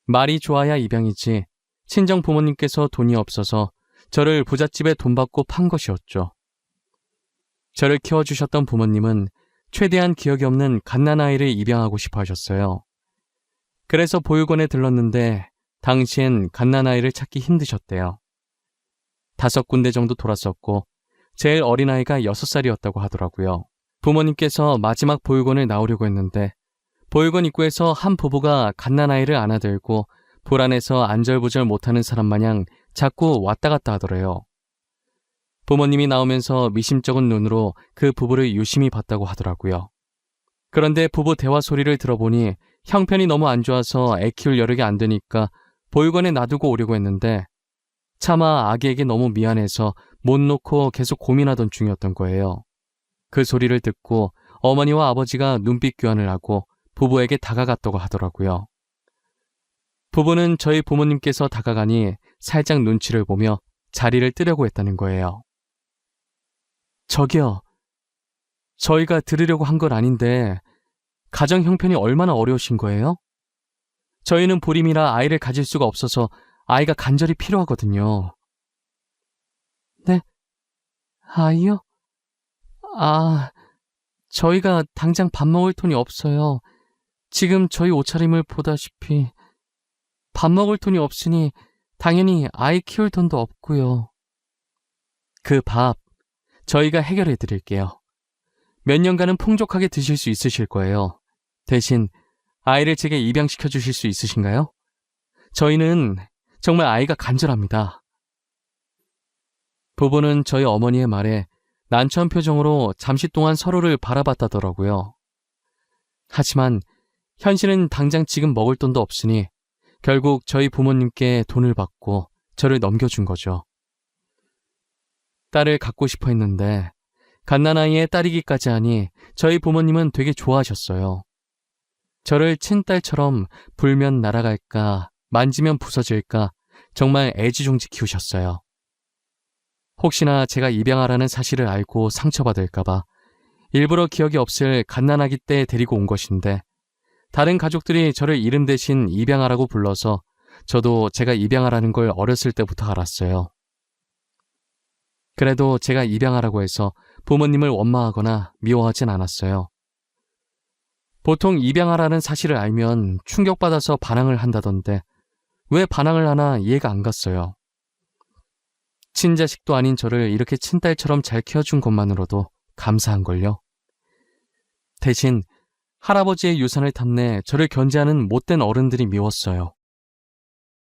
말이 좋아야 입양이지 친정 부모님께서 돈이 없어서 저를 부잣집에 돈 받고 판 것이었죠. 저를 키워주셨던 부모님은 최대한 기억이 없는 갓난아이를 입양하고 싶어 하셨어요. 그래서 보육원에 들렀는데 당시엔 갓난아이를 찾기 힘드셨대요. 5군데 정도 돌았었고 제일 어린아이가 6살이었다고 하더라고요. 부모님께서 마지막 보육원을 나오려고 했는데 보육원 입구에서 한 부부가 갓난아이를 안아들고 불안해서 안절부절 못하는 사람 마냥 자꾸 왔다 갔다 하더래요. 부모님이 나오면서 미심쩍은 눈으로 그 부부를 유심히 봤다고 하더라고요. 그런데 부부 대화 소리를 들어보니 형편이 너무 안 좋아서 애 키울 여력이 안 되니까 보육원에 놔두고 오려고 했는데 차마 아기에게 너무 미안해서 못 놓고 계속 고민하던 중이었던 거예요. 그 소리를 듣고 어머니와 아버지가 눈빛 교환을 하고 부부에게 다가갔다고 하더라고요. 부부는 저희 부모님께서 다가가니 살짝 눈치를 보며 자리를 뜨려고 했다는 거예요. 저기요, 저희가 들으려고 한 건 아닌데 가정 형편이 얼마나 어려우신 거예요? 저희는 불임이라 아이를 가질 수가 없어서 아이가 간절히 필요하거든요. 네? 아이요? 저희가 당장 밥 먹을 돈이 없어요. 지금 저희 옷차림을 보다시피 밥 먹을 돈이 없으니 당연히 아이 키울 돈도 없고요. 그 밥 저희가 해결해 드릴게요. 몇 년간은 풍족하게 드실 수 있으실 거예요. 대신 아이를 제게 입양시켜 주실 수 있으신가요? 저희는 정말 아이가 간절합니다. 부부는 저희 어머니의 말에 난처한 표정으로 잠시 동안 서로를 바라봤다더라고요. 하지만 현실은 당장 지금 먹을 돈도 없으니 결국 저희 부모님께 돈을 받고 저를 넘겨준 거죠. 딸을 갖고 싶어 했는데 갓난아이의 딸이기까지 하니 저희 부모님은 되게 좋아하셨어요. 저를 친딸처럼 불면 날아갈까 만지면 부서질까 정말 애지중지 키우셨어요. 혹시나 제가 입양하라는 사실을 알고 상처받을까봐 일부러 기억이 없을 갓난아기 때 데리고 온 것인데 다른 가족들이 저를 이름 대신 입양하라고 불러서 저도 제가 입양하라는 걸 어렸을 때부터 알았어요. 그래도 제가 입양하라고 해서 부모님을 원망하거나 미워하진 않았어요. 보통 입양하라는 사실을 알면 충격받아서 반항을 한다던데 왜 반항을 하나 이해가 안 갔어요. 친자식도 아닌 저를 이렇게 친딸처럼 잘 키워준 것만으로도 감사한걸요. 대신 할아버지의 유산을 탐내 저를 견제하는 못된 어른들이 미웠어요.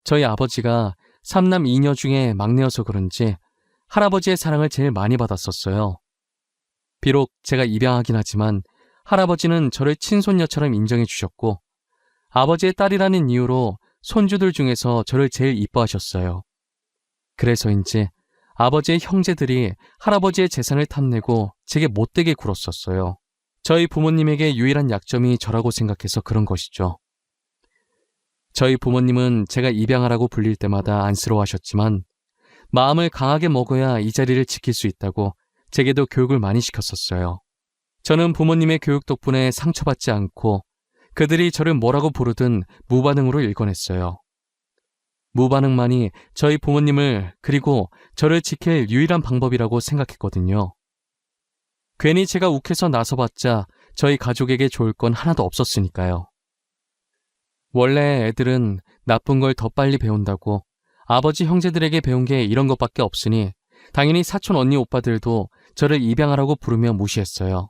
저희 아버지가 3남 2녀 중에 막내여서 그런지 할아버지의 사랑을 제일 많이 받았었어요. 비록 제가 입양하긴 하지만 할아버지는 저를 친손녀처럼 인정해 주셨고 아버지의 딸이라는 이유로 손주들 중에서 저를 제일 이뻐하셨어요. 그래서인지 아버지의 형제들이 할아버지의 재산을 탐내고 제게 못되게 굴었었어요. 저희 부모님에게 유일한 약점이 저라고 생각해서 그런 것이죠. 저희 부모님은 제가 입양하라고 불릴 때마다 안쓰러워하셨지만 마음을 강하게 먹어야 이 자리를 지킬 수 있다고 제게도 교육을 많이 시켰었어요. 저는 부모님의 교육 덕분에 상처받지 않고 그들이 저를 뭐라고 부르든 무반응으로 일궈냈어요. 무반응만이 저희 부모님을 그리고 저를 지킬 유일한 방법이라고 생각했거든요. 괜히 제가 욱해서 나서봤자 저희 가족에게 좋을 건 하나도 없었으니까요. 원래 애들은 나쁜 걸 더 빨리 배운다고 아버지 형제들에게 배운 게 이런 것밖에 없으니 당연히 사촌 언니 오빠들도 저를 입양하라고 부르며 무시했어요.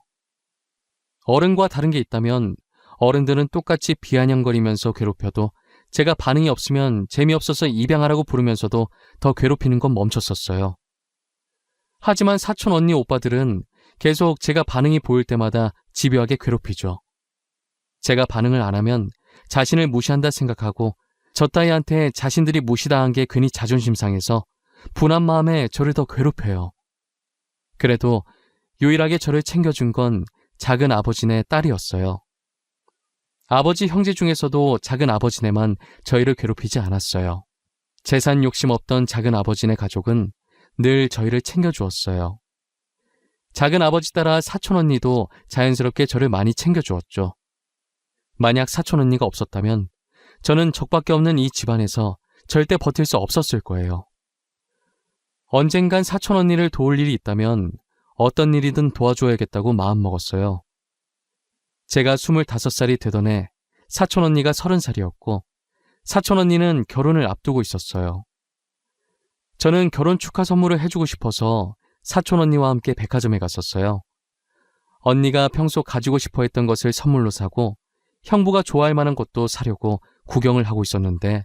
어른과 다른 게 있다면 어른들은 똑같이 비아냥거리면서 괴롭혀도 제가 반응이 없으면 재미없어서 입양하라고 부르면서도 더 괴롭히는 건 멈췄었어요. 하지만 사촌 언니 오빠들은 계속 제가 반응이 보일 때마다 집요하게 괴롭히죠. 제가 반응을 안 하면 자신을 무시한다 생각하고 저 따위한테 자신들이 무시당한 게 괜히 자존심 상해서 분한 마음에 저를 더 괴롭혀요. 그래도 유일하게 저를 챙겨준 건 작은 아버지네 딸이었어요. 아버지 형제 중에서도 작은 아버지네만 저희를 괴롭히지 않았어요. 재산 욕심 없던 작은 아버지네 가족은 늘 저희를 챙겨주었어요. 작은 아버지 따라 사촌 언니도 자연스럽게 저를 많이 챙겨주었죠. 만약 사촌 언니가 없었다면 저는 적밖에 없는 이 집안에서 절대 버틸 수 없었을 거예요. 언젠간 사촌 언니를 도울 일이 있다면 어떤 일이든 도와줘야겠다고 마음먹었어요. 제가 25살이 되던 해 사촌 언니가 30살이었고 사촌 언니는 결혼을 앞두고 있었어요. 저는 결혼 축하 선물을 해주고 싶어서 사촌 언니와 함께 백화점에 갔었어요. 언니가 평소 가지고 싶어 했던 것을 선물로 사고 형부가 좋아할 만한 것도 사려고 구경을 하고 있었는데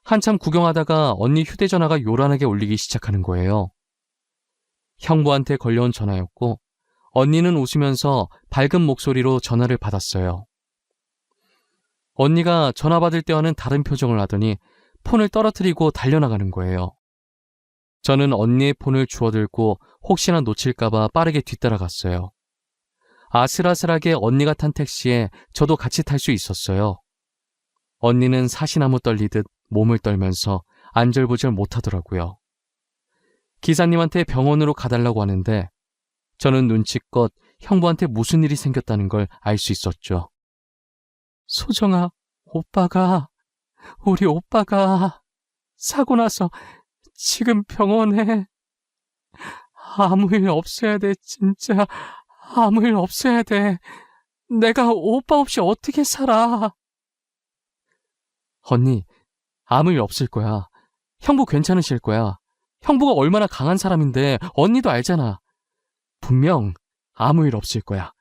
한참 구경하다가 언니 휴대전화가 요란하게 울리기 시작하는 거예요. 형부한테 걸려온 전화였고 언니는 웃으면서 밝은 목소리로 전화를 받았어요. 언니가 전화 받을 때와는 다른 표정을 하더니 폰을 떨어뜨리고 달려나가는 거예요. 저는 언니의 폰을 주워들고 혹시나 놓칠까봐 빠르게 뒤따라갔어요. 아슬아슬하게 언니가 탄 택시에 저도 같이 탈 수 있었어요. 언니는 사시나무 떨리듯 몸을 떨면서 안절부절 못하더라고요. 기사님한테 병원으로 가달라고 하는데 저는 눈치껏 형부한테 무슨 일이 생겼다는 걸 알 수 있었죠. 소정아, 우리 오빠가 사고 나서 지금 병원에 아무 일 없어야 돼, 진짜. 아무 일 없어야 돼. 내가 오빠 없이 어떻게 살아. 언니, 아무 일 없을 거야. 형부 괜찮으실 거야. 형부가 얼마나 강한 사람인데 언니도 알잖아. 분명 아무 일 없을 거야.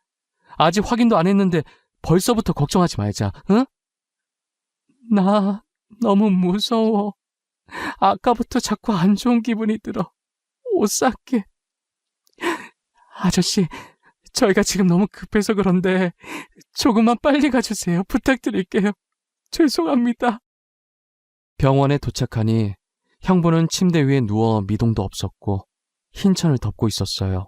아직 확인도 안 했는데 벌써부터 걱정하지 말자, 응? 나 너무 무서워. 아까부터 자꾸 안 좋은 기분이 들어. 옷 쌀게. 아저씨, 저희가 지금 너무 급해서 그런데 조금만 빨리 가주세요. 부탁드릴게요. 죄송합니다. 병원에 도착하니 형부는 침대 위에 누워 미동도 없었고 흰천을 덮고 있었어요.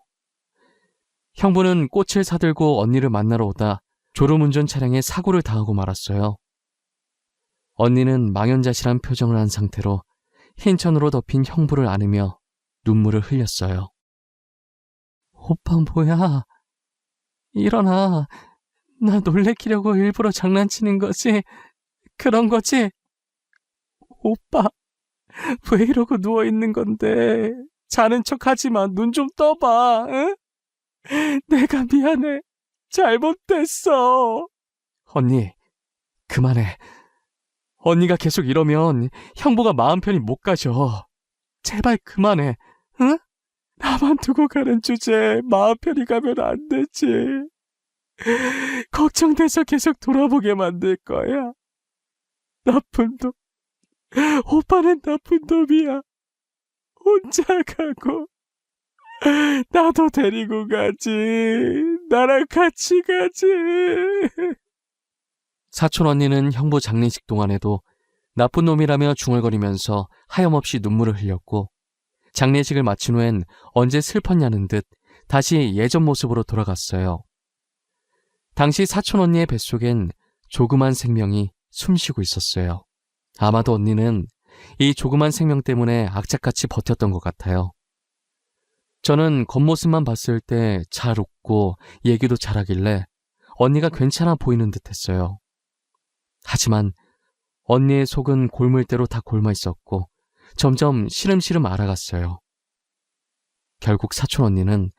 형부는 꽃을 사들고 언니를 만나러 오다 졸음운전 차량에 사고를 당하고 말았어요. 언니는 망연자실한 표정을 한 상태로 흰천으로 덮인 형부를 안으며 눈물을 흘렸어요. 오빠 뭐야? 일어나. 나 놀래키려고 일부러 장난치는 거지? 그런 거지? 오빠, 왜 이러고 누워있는 건데? 자는 척 하지 마. 눈 좀 떠봐. 응? 내가 미안해. 잘못됐어. 언니, 그만해. 언니가 계속 이러면 형부가 마음 편히 못 가셔. 제발 그만해. 응? 나만 두고 가는 주제에 마음 편히 가면 안 되지. 걱정돼서 계속 돌아보게 만들 거야. 나쁜 놈. 오빠는 나쁜 놈이야. 혼자 가고 나도 데리고 가지. 나랑 같이 가지. 사촌 언니는 형부 장례식 동안에도 나쁜 놈이라며 중얼거리면서 하염없이 눈물을 흘렸고 장례식을 마친 후엔 언제 슬펐냐는 듯 다시 예전 모습으로 돌아갔어요. 당시 사촌 언니의 뱃속엔 조그만 생명이 숨쉬고 있었어요. 아마도 언니는 이 조그만 생명 때문에 악착같이 버텼던 것 같아요. 저는 겉모습만 봤을 때 잘 웃고 얘기도 잘하길래 언니가 괜찮아 보이는 듯 했어요. 하지만 언니의 속은 골물대로 다 골마 있었고 점점 시름시름 알아갔어요. 결국 사촌 언니는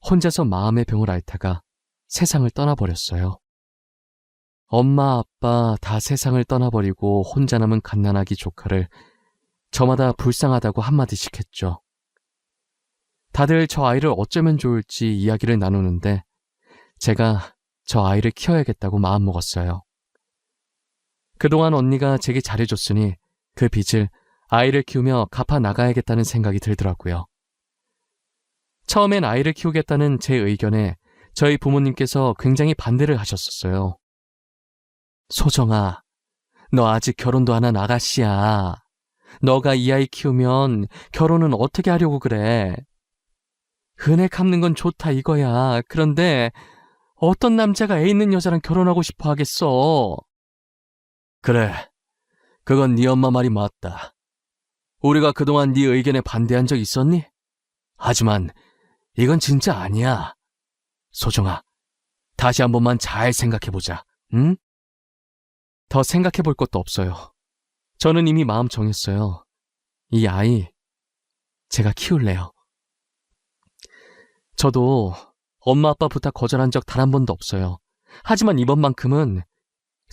혼자서 마음의 병을 앓다가 세상을 떠나버렸어요. 엄마, 아빠 다 세상을 떠나버리고 혼자 남은 갓난아기 조카를 저마다 불쌍하다고 한마디씩 했죠. 다들 저 아이를 어쩌면 좋을지 이야기를 나누는데 제가 저 아이를 키워야겠다고 마음먹었어요. 그동안 언니가 제게 잘해줬으니 그 빚을 아이를 키우며 갚아 나가야겠다는 생각이 들더라고요. 처음엔 아이를 키우겠다는 제 의견에 저희 부모님께서 굉장히 반대를 하셨었어요. 소정아, 너 아직 결혼도 안 한 아가씨야. 너가 이 아이 키우면 결혼은 어떻게 하려고 그래? 은혜 갚는 건 좋다 이거야. 그런데 어떤 남자가 애 있는 여자랑 결혼하고 싶어 하겠어? 그래, 그건 네 엄마 말이 맞다. 우리가 그동안 네 의견에 반대한 적 있었니? 하지만 이건 진짜 아니야. 소정아, 다시 한 번만 잘 생각해보자, 응? 더 생각해볼 것도 없어요. 저는 이미 마음 정했어요. 이 아이, 제가 키울래요. 저도 엄마 아빠 부탁 거절한 적 단 한 번도 없어요. 하지만 이번만큼은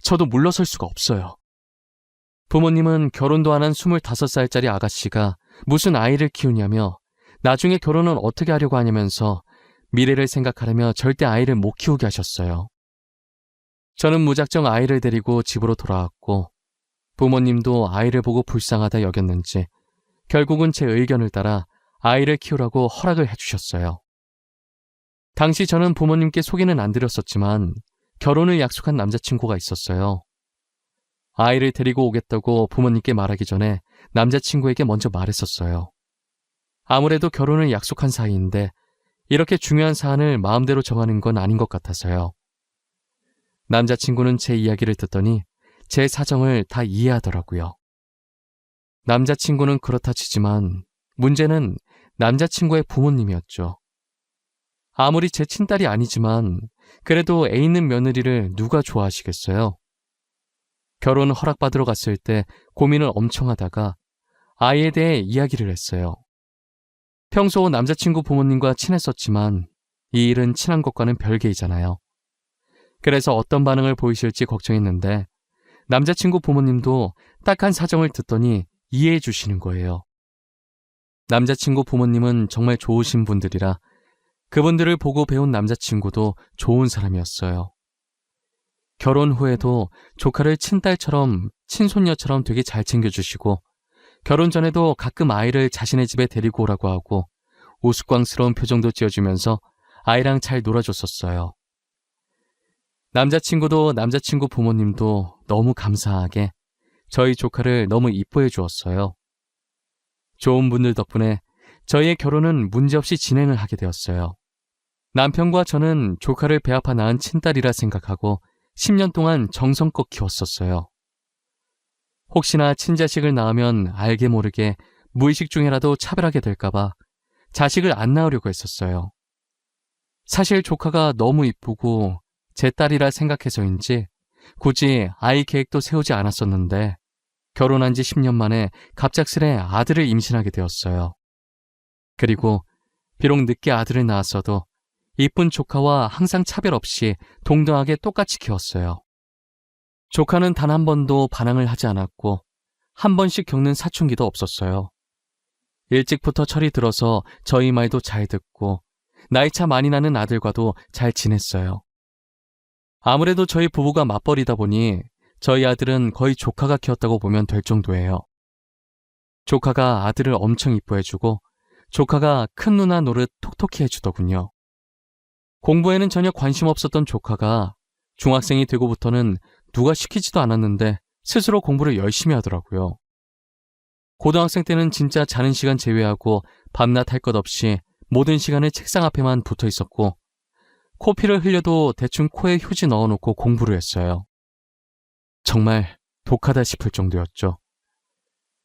저도 물러설 수가 없어요. 부모님은 결혼도 안 한 25살짜리 아가씨가 무슨 아이를 키우냐며 나중에 결혼은 어떻게 하려고 하냐면서 미래를 생각하려며 절대 아이를 못 키우게 하셨어요. 저는 무작정 아이를 데리고 집으로 돌아왔고 부모님도 아이를 보고 불쌍하다 여겼는지 결국은 제 의견을 따라 아이를 키우라고 허락을 해주셨어요. 당시 저는 부모님께 소개는 안 드렸었지만 결혼을 약속한 남자친구가 있었어요. 아이를 데리고 오겠다고 부모님께 말하기 전에 남자친구에게 먼저 말했었어요. 아무래도 결혼을 약속한 사이인데 이렇게 중요한 사안을 마음대로 정하는 건 아닌 것 같아서요. 남자친구는 제 이야기를 듣더니 제 사정을 다 이해하더라고요. 남자친구는 그렇다 치지만 문제는 남자친구의 부모님이었죠. 아무리 제 친딸이 아니지만 그래도 애 있는 며느리를 누가 좋아하시겠어요? 결혼 허락받으러 갔을 때 고민을 엄청 하다가 아이에 대해 이야기를 했어요. 평소 남자친구 부모님과 친했었지만 이 일은 친한 것과는 별개이잖아요. 그래서 어떤 반응을 보이실지 걱정했는데 남자친구 부모님도 딱한 사정을 듣더니 이해해 주시는 거예요. 남자친구 부모님은 정말 좋으신 분들이라 그분들을 보고 배운 남자친구도 좋은 사람이었어요. 결혼 후에도 조카를 친딸처럼 친손녀처럼 되게 잘 챙겨주시고 결혼 전에도 가끔 아이를 자신의 집에 데리고 오라고 하고 우스꽝스러운 표정도 지어주면서 아이랑 잘 놀아줬었어요. 남자친구도 남자친구 부모님도 너무 감사하게 저희 조카를 너무 이뻐해 주었어요. 좋은 분들 덕분에 저희의 결혼은 문제없이 진행을 하게 되었어요. 남편과 저는 조카를 배 아파 낳은 친딸이라 생각하고 10년 동안 정성껏 키웠었어요. 혹시나 친자식을 낳으면 알게 모르게 무의식 중에라도 차별하게 될까봐 자식을 안 낳으려고 했었어요. 사실 조카가 너무 이쁘고 제 딸이라 생각해서인지 굳이 아이 계획도 세우지 않았었는데 결혼한 지 10년 만에 갑작스레 아들을 임신하게 되었어요. 그리고 비록 늦게 아들을 낳았어도 이쁜 조카와 항상 차별 없이 동등하게 똑같이 키웠어요. 조카는 단 한 번도 반항을 하지 않았고 한 번씩 겪는 사춘기도 없었어요. 일찍부터 철이 들어서 저희 말도 잘 듣고 나이차 많이 나는 아들과도 잘 지냈어요. 아무래도 저희 부부가 맞벌이다 보니 저희 아들은 거의 조카가 키웠다고 보면 될 정도예요. 조카가 아들을 엄청 이뻐해주고 조카가 큰 누나 노릇 톡톡히 해주더군요. 공부에는 전혀 관심 없었던 조카가 중학생이 되고부터는 누가 시키지도 않았는데 스스로 공부를 열심히 하더라고요. 고등학생 때는 진짜 자는 시간 제외하고 밤낮 할 것 없이 모든 시간을 책상 앞에만 붙어 있었고 코피를 흘려도 대충 코에 휴지 넣어놓고 공부를 했어요. 정말 독하다 싶을 정도였죠.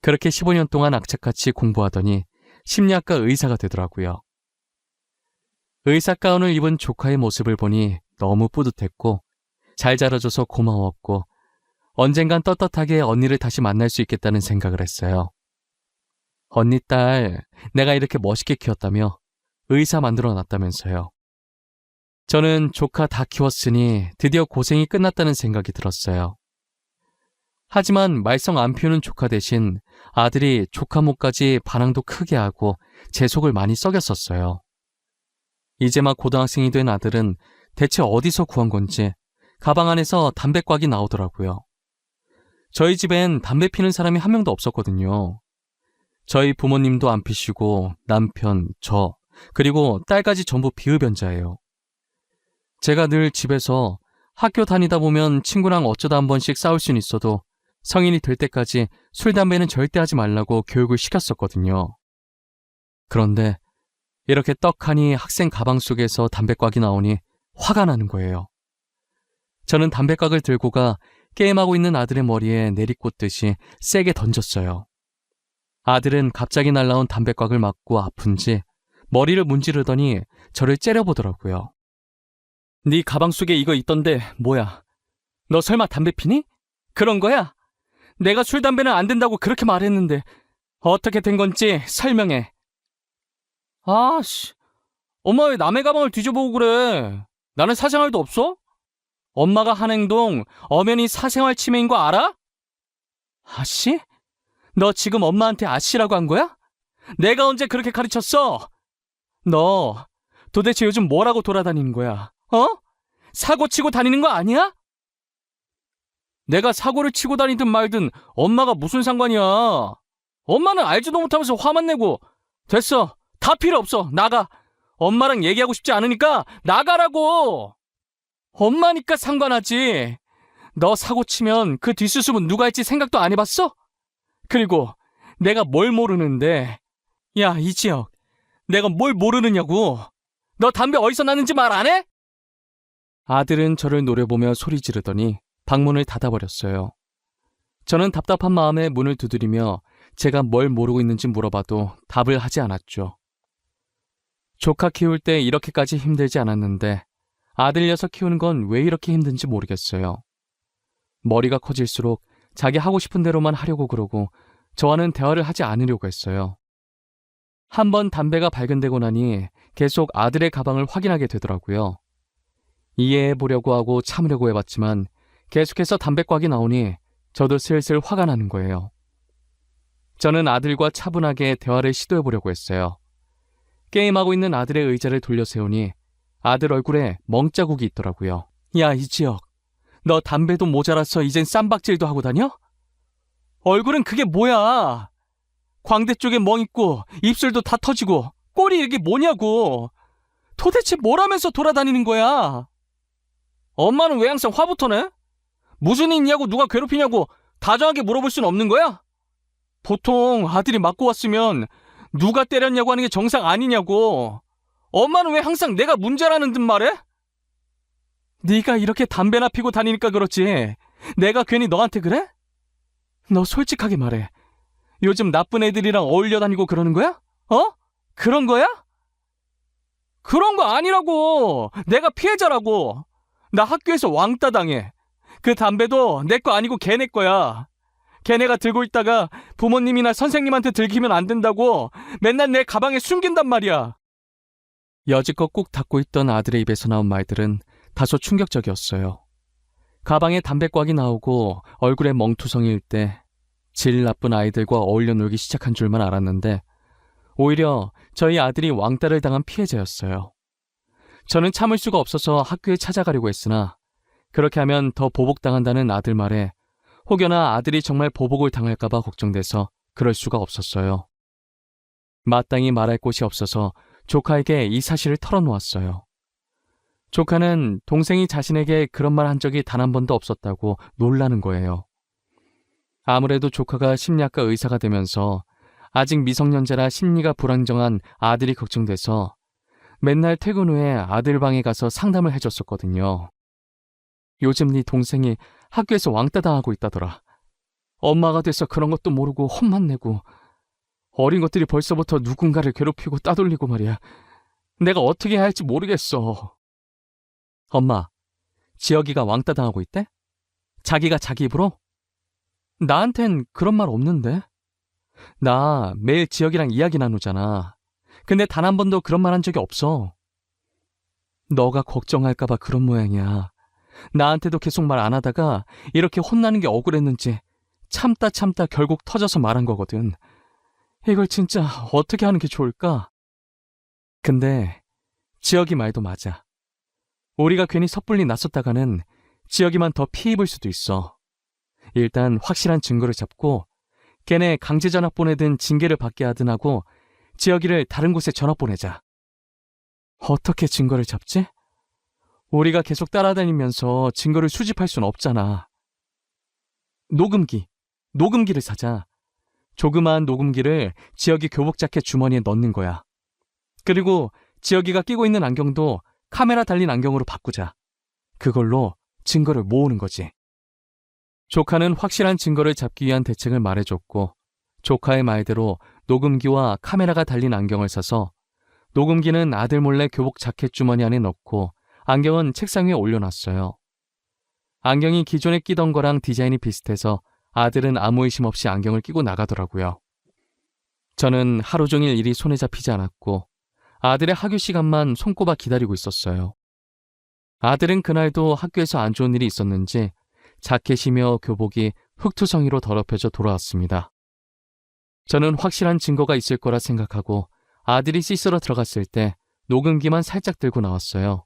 그렇게 15년 동안 악착같이 공부하더니 심리학과 의사가 되더라고요. 의사 가운을 입은 조카의 모습을 보니 너무 뿌듯했고 잘 자라줘서 고마웠고 언젠간 떳떳하게 언니를 다시 만날 수 있겠다는 생각을 했어요. 언니 딸, 내가 이렇게 멋있게 키웠다며 의사 만들어놨다면서요. 저는 조카 다 키웠으니 드디어 고생이 끝났다는 생각이 들었어요. 하지만 말썽 안 피우는 조카 대신 아들이 조카 몫까지 반항도 크게 하고 제 속을 많이 썩였었어요. 이제 막 고등학생이 된 아들은 대체 어디서 구한 건지 가방 안에서 담배꽉이 나오더라고요. 저희 집엔 담배 피는 사람이 한 명도 없었거든요. 저희 부모님도 안 피시고 남편, 저, 그리고 딸까지 전부 비흡연자예요. 제가 늘 집에서 학교 다니다 보면 친구랑 어쩌다 한 번씩 싸울 수는 있어도 성인이 될 때까지 술, 담배는 절대 하지 말라고 교육을 시켰었거든요. 그런데 이렇게 떡하니 학생 가방 속에서 담배꽉이 나오니 화가 나는 거예요. 저는 담배꽉을 들고 가 게임하고 있는 아들의 머리에 내리꽂듯이 세게 던졌어요. 아들은 갑자기 날라온 담배꽉을 맞고 아픈지 머리를 문지르더니 저를 째려보더라고요. 네 가방 속에 이거 있던데 뭐야? 너 설마 담배 피니? 그런 거야? 내가 술, 담배는 안 된다고 그렇게 말했는데 어떻게 된 건지 설명해. 아씨, 엄마 왜 남의 가방을 뒤져보고 그래? 나는 사생활도 없어? 엄마가 한 행동 엄연히 사생활 침해인 거 알아? 아씨? 너 지금 엄마한테 아씨라고 한 거야? 내가 언제 그렇게 가르쳤어? 너 도대체 요즘 뭐라고 돌아다니는 거야? 어? 사고 치고 다니는 거 아니야? 내가 사고를 치고 다니든 말든 엄마가 무슨 상관이야. 엄마는 알지도 못하면서 화만 내고. 됐어. 다 필요 없어. 나가. 엄마랑 얘기하고 싶지 않으니까 나가라고. 엄마니까 상관하지. 너 사고 치면 그 뒷수습은 누가 할지 생각도 안 해봤어? 그리고 내가 뭘 모르는데. 야, 이지혁. 내가 뭘 모르느냐고. 너 담배 어디서 났는지 말 안 해? 아들은 저를 노려보며 소리 지르더니 방문을 닫아버렸어요. 저는 답답한 마음에 문을 두드리며 제가 뭘 모르고 있는지 물어봐도 답을 하지 않았죠. 조카 키울 때 이렇게까지 힘들지 않았는데 아들 녀석 키우는 건 왜 이렇게 힘든지 모르겠어요. 머리가 커질수록 자기 하고 싶은 대로만 하려고 그러고 저와는 대화를 하지 않으려고 했어요. 한번 담배가 발견되고 나니 계속 아들의 가방을 확인하게 되더라고요. 이해해보려고 하고 참으려고 해봤지만 계속해서 담배꽉이 나오니 저도 슬슬 화가 나는 거예요. 저는 아들과 차분하게 대화를 시도해보려고 했어요. 게임하고 있는 아들의 의자를 돌려 세우니 아들 얼굴에 멍자국이 있더라고요. 야, 이지혁. 너 담배도 모자라서 이젠 쌈박질도 하고 다녀? 얼굴은 그게 뭐야? 광대 쪽에 멍 있고 입술도 다 터지고 꼴이 이게 뭐냐고. 도대체 뭘 하면서 돌아다니는 거야? 엄마는 왜 항상 화부터 내? 무슨 일 있냐고 누가 괴롭히냐고 다정하게 물어볼 수는 없는 거야? 보통 아들이 맞고 왔으면 누가 때렸냐고 하는 게 정상 아니냐고. 엄마는 왜 항상 내가 문제라는 듯 말해? 네가 이렇게 담배나 피고 다니니까 그렇지 내가 괜히 너한테 그래? 너 솔직하게 말해. 요즘 나쁜 애들이랑 어울려 다니고 그러는 거야? 어? 그런 거야? 그런 거 아니라고. 내가 피해자라고. 나 학교에서 왕따 당해. 그 담배도 내 거 아니고 걔네 거야. 걔네가 들고 있다가 부모님이나 선생님한테 들키면 안 된다고 맨날 내 가방에 숨긴단 말이야. 여지껏 꾹 닫고 있던 아들의 입에서 나온 말들은 다소 충격적이었어요. 가방에 담배꽉이 나오고 얼굴에 멍투성이일 때 질 나쁜 아이들과 어울려 놀기 시작한 줄만 알았는데 오히려 저희 아들이 왕따를 당한 피해자였어요. 저는 참을 수가 없어서 학교에 찾아가려고 했으나 그렇게 하면 더 보복당한다는 아들 말에 혹여나 아들이 정말 보복을 당할까봐 걱정돼서 그럴 수가 없었어요. 마땅히 말할 곳이 없어서 조카에게 이 사실을 털어놓았어요. 조카는 동생이 자신에게 그런 말 한 적이 단 한 번도 없었다고 놀라는 거예요. 아무래도 조카가 심리학과 의사가 되면서 아직 미성년자라 심리가 불안정한 아들이 걱정돼서 맨날 퇴근 후에 아들 방에 가서 상담을 해줬었거든요. 요즘 네 동생이 학교에서 왕따 당하고 있다더라. 엄마가 돼서 그런 것도 모르고 혼만 내고 어린 것들이 벌써부터 누군가를 괴롭히고 따돌리고 말이야. 내가 어떻게 해야 할지 모르겠어. 엄마, 지혁이가 왕따 당하고 있대? 자기가 자기 입으로? 나한텐 그런 말 없는데. 나 매일 지혁이랑 이야기 나누잖아. 근데 단 한 번도 그런 말 한 적이 없어. 너가 걱정할까봐 그런 모양이야. 나한테도 계속 말 안 하다가 이렇게 혼나는 게 억울했는지 참다 결국 터져서 말한 거거든. 이걸 진짜 어떻게 하는 게 좋을까? 근데 지혁이 말도 맞아. 우리가 괜히 섣불리 나섰다가는 지혁이만 더 피 입을 수도 있어. 일단 확실한 증거를 잡고 걔네 강제 전학 보내든 징계를 받게 하든 하고 지혁이를 다른 곳에 전학 보내자. 어떻게 증거를 잡지? 우리가 계속 따라다니면서 증거를 수집할 순 없잖아. 녹음기를 사자. 조그마한 녹음기를 지혁이 교복 자켓 주머니에 넣는 거야. 그리고 지혁이가 끼고 있는 안경도 카메라 달린 안경으로 바꾸자. 그걸로 증거를 모으는 거지. 조카는 확실한 증거를 잡기 위한 대책을 말해줬고 조카의 말대로 녹음기와 카메라가 달린 안경을 사서 녹음기는 아들 몰래 교복 자켓 주머니 안에 넣고 안경은 책상 위에 올려놨어요. 안경이 기존에 끼던 거랑 디자인이 비슷해서 아들은 아무 의심 없이 안경을 끼고 나가더라고요. 저는 하루 종일 일이 손에 잡히지 않았고 아들의 학교 시간만 손꼽아 기다리고 있었어요. 아들은 그날도 학교에서 안 좋은 일이 있었는지 자켓이며 교복이 흙투성이로 더럽혀져 돌아왔습니다. 저는 확실한 증거가 있을 거라 생각하고 아들이 씻으러 들어갔을 때 녹음기만 살짝 들고 나왔어요.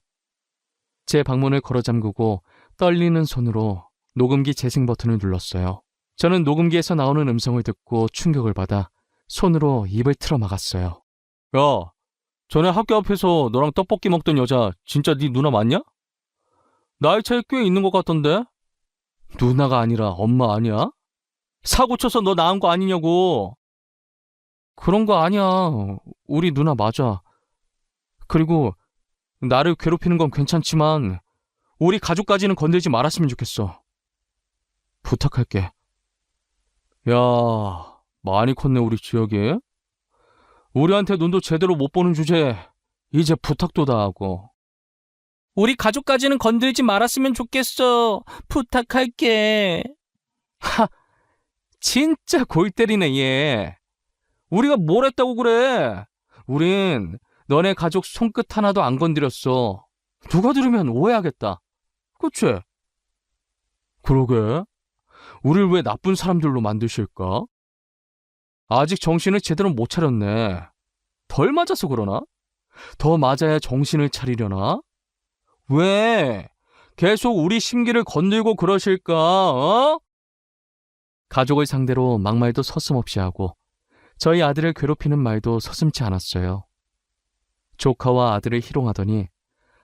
제 방문을 걸어 잠그고 떨리는 손으로 녹음기 재생 버튼을 눌렀어요. 저는 녹음기에서 나오는 음성을 듣고 충격을 받아 손으로 입을 틀어 막았어요. 야, 전에 학교 앞에서 너랑 떡볶이 먹던 여자 진짜 네 누나 맞냐? 나이 차이 꽤 있는 것 같던데? 누나가 아니라 엄마 아니야? 사고 쳐서 너 낳은 거 아니냐고. 그런 거 아니야. 우리 누나 맞아. 그리고 나를 괴롭히는 건 괜찮지만 우리 가족까지는 건들지 말았으면 좋겠어. 부탁할게. 야, 많이 컸네 우리 지혁이. 우리한테 눈도 제대로 못 보는 주제에 이제 부탁도 다 하고. 우리 가족까지는 건들지 말았으면 좋겠어. 부탁할게. 하, 진짜 골 때리네 얘. 우리가 뭘 했다고 그래. 우린 너네 가족 손끝 하나도 안 건드렸어. 누가 들으면 오해하겠다. 그치? 그러게. 우릴 왜 나쁜 사람들로 만드실까? 아직 정신을 제대로 못 차렸네. 덜 맞아서 그러나? 더 맞아야 정신을 차리려나? 왜? 계속 우리 심기를 건들고 그러실까? 어? 가족을 상대로 막말도 서슴없이 하고 저희 아들을 괴롭히는 말도 서슴지 않았어요. 조카와 아들을 희롱하더니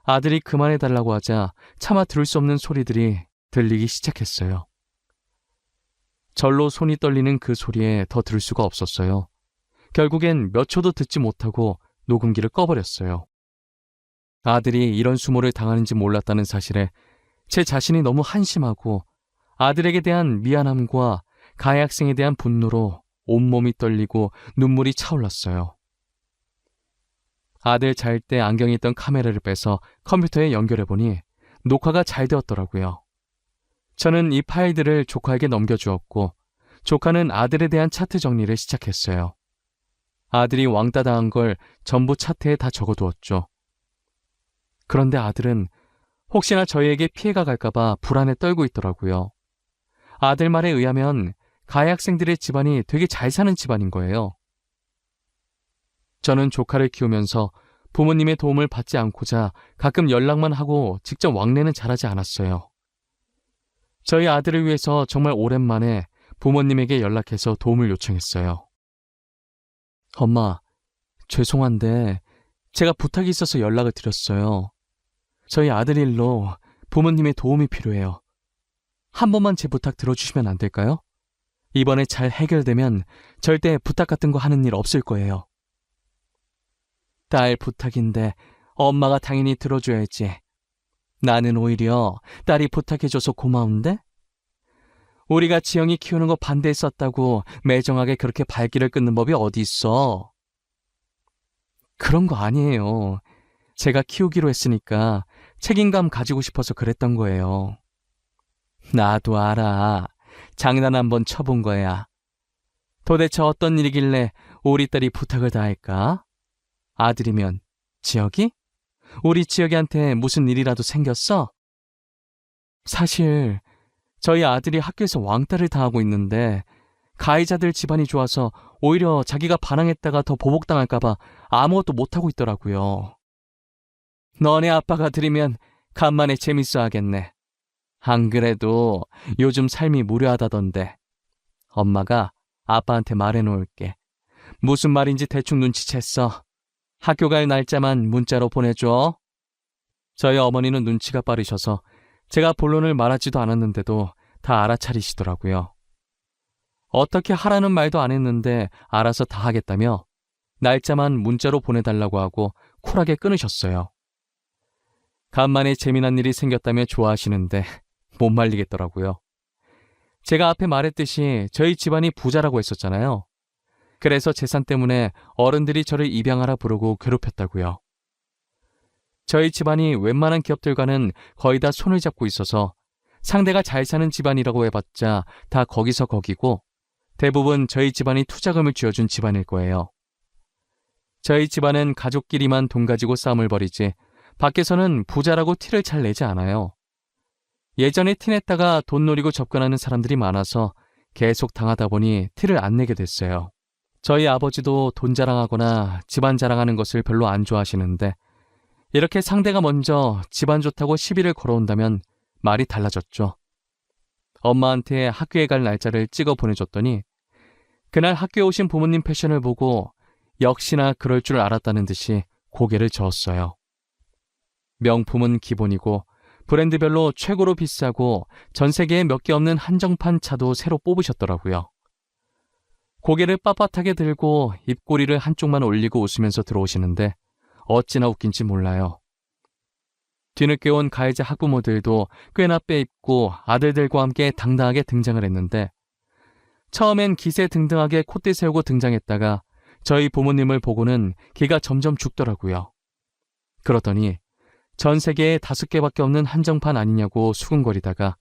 아들이 그만해달라고 하자 차마 들을 수 없는 소리들이 들리기 시작했어요. 절로 손이 떨리는 그 소리에 더 들을 수가 없었어요. 결국엔 몇 초도 듣지 못하고 녹음기를 꺼버렸어요. 아들이 이런 수모를 당하는지 몰랐다는 사실에 제 자신이 너무 한심하고 아들에게 대한 미안함과 가해 학생에 대한 분노로 온몸이 떨리고 눈물이 차올랐어요. 아들 잘 때 안경에 있던 카메라를 빼서 컴퓨터에 연결해보니 녹화가 잘 되었더라고요. 저는 이 파일들을 조카에게 넘겨주었고 조카는 아들에 대한 차트 정리를 시작했어요. 아들이 왕따 당한 걸 전부 차트에 다 적어두었죠. 그런데 아들은 혹시나 저희에게 피해가 갈까봐 불안에 떨고 있더라고요. 아들 말에 의하면 가해 학생들의 집안이 되게 잘 사는 집안인 거예요. 저는 조카를 키우면서 부모님의 도움을 받지 않고자 가끔 연락만 하고 직접 왕래는 잘하지 않았어요. 저희 아들을 위해서 정말 오랜만에 부모님에게 연락해서 도움을 요청했어요. 엄마, 죄송한데 제가 부탁이 있어서 연락을 드렸어요. 저희 아들 일로 부모님의 도움이 필요해요. 한 번만 제 부탁 들어주시면 안 될까요? 이번에 잘 해결되면 절대 부탁 같은 거 하는 일 없을 거예요. 딸 부탁인데 엄마가 당연히 들어줘야지. 나는 오히려 딸이 부탁해줘서 고마운데? 우리가 지영이 키우는 거 반대했었다고 매정하게 그렇게 발길을 끊는 법이 어디 있어? 그런 거 아니에요. 제가 키우기로 했으니까 책임감 가지고 싶어서 그랬던 거예요. 나도 알아. 장난 한번 쳐본 거야. 도대체 어떤 일이길래 우리 딸이 부탁을 다 할까? 아들이면 지혁이? 우리 지혁이한테 무슨 일이라도 생겼어? 사실 저희 아들이 학교에서 왕따를 당하고 있는데 가해자들 집안이 좋아서 오히려 자기가 반항했다가 더 보복당할까 봐 아무것도 못하고 있더라고요. 너네 아빠가 들으면 간만에 재밌어 하겠네. 안 그래도 요즘 삶이 무료하다던데. 엄마가 아빠한테 말해놓을게. 무슨 말인지 대충 눈치챘어. 학교 갈 날짜만 문자로 보내줘. 저희 어머니는 눈치가 빠르셔서 제가 본론을 말하지도 않았는데도 다 알아차리시더라고요. 어떻게 하라는 말도 안 했는데 알아서 다 하겠다며 날짜만 문자로 보내달라고 하고 쿨하게 끊으셨어요. 간만에 재미난 일이 생겼다며 좋아하시는데 못 말리겠더라고요. 제가 앞에 말했듯이 저희 집안이 부자라고 했었잖아요. 그래서 재산 때문에 어른들이 저를 입양하라 부르고 괴롭혔다고요. 저희 집안이 웬만한 기업들과는 거의 다 손을 잡고 있어서 상대가 잘 사는 집안이라고 해봤자 다 거기서 거기고 대부분 저희 집안이 투자금을 쥐어준 집안일 거예요. 저희 집안은 가족끼리만 돈 가지고 싸움을 벌이지 밖에서는 부자라고 티를 잘 내지 않아요. 예전에 티냈다가 돈 노리고 접근하는 사람들이 많아서 계속 당하다 보니 티를 안 내게 됐어요. 저희 아버지도 돈 자랑하거나 집안 자랑하는 것을 별로 안 좋아하시는데 이렇게 상대가 먼저 집안 좋다고 시비를 걸어온다면 말이 달라졌죠. 엄마한테 학교에 갈 날짜를 찍어 보내줬더니 그날 학교에 오신 부모님 패션을 보고 역시나 그럴 줄 알았다는 듯이 고개를 저었어요. 명품은 기본이고 브랜드별로 최고로 비싸고 전 세계에 몇 개 없는 한정판 차도 새로 뽑으셨더라고요. 고개를 빳빳하게 들고 입꼬리를 한쪽만 올리고 웃으면서 들어오시는데 어찌나 웃긴지 몰라요. 뒤늦게 온 가해자 학부모들도 꽤나 빼입고 아들들과 함께 당당하게 등장을 했는데 처음엔 기세 등등하게 콧대 세우고 등장했다가 저희 부모님을 보고는 기가 점점 죽더라고요. 그러더니 전 세계에 5개밖에 없는 한정판 아니냐고 수군거리다가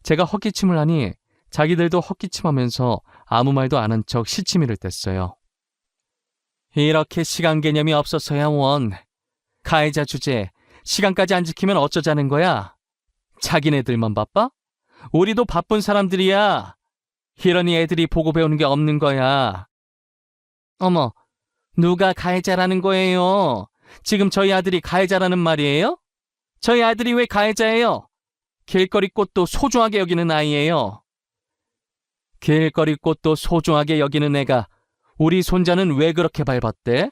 제가 헛기침을 하니 자기들도 헛기침하면서 아무 말도 안 한 척 시치미를 뗐어요. 이렇게 시간 개념이 없어서야 원. 가해자 주제 시간까지 안 지키면 어쩌자는 거야? 자기네들만 바빠? 우리도 바쁜 사람들이야. 이러니 애들이 보고 배우는 게 없는 거야. 어머, 누가 가해자라는 거예요? 지금 저희 아들이 가해자라는 말이에요? 저희 아들이 왜 가해자예요? 길거리 꽃도 소중하게 여기는 아이예요. 길거리 꽃도 소중하게 여기는 애가 우리 손자는 왜 그렇게 밟았대?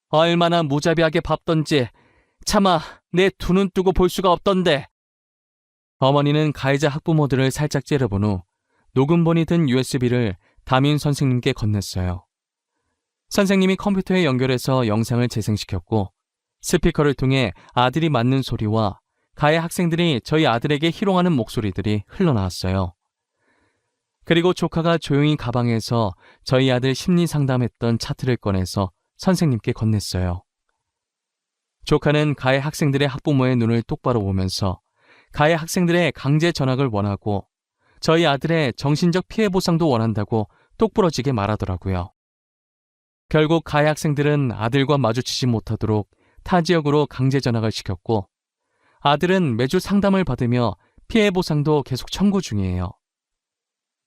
얼마나 무자비하게 밟던지 차마 내 두 눈 뜨고 볼 수가 없던데. 어머니는 가해자 학부모들을 살짝 째려본 후 녹음본이 든 USB를 담임 선생님께 건넸어요. 선생님이 컴퓨터에 연결해서 영상을 재생시켰고 스피커를 통해 아들이 맞는 소리와 가해 학생들이 저희 아들에게 희롱하는 목소리들이 흘러나왔어요. 그리고 조카가 조용히 가방에서 저희 아들 심리 상담했던 차트를 꺼내서 선생님께 건넸어요. 조카는 가해 학생들의 학부모의 눈을 똑바로 보면서 가해 학생들의 강제 전학을 원하고 저희 아들의 정신적 피해 보상도 원한다고 똑부러지게 말하더라고요. 결국 가해 학생들은 아들과 마주치지 못하도록 타 지역으로 강제 전학을 시켰고 아들은 매주 상담을 받으며 피해 보상도 계속 청구 중이에요.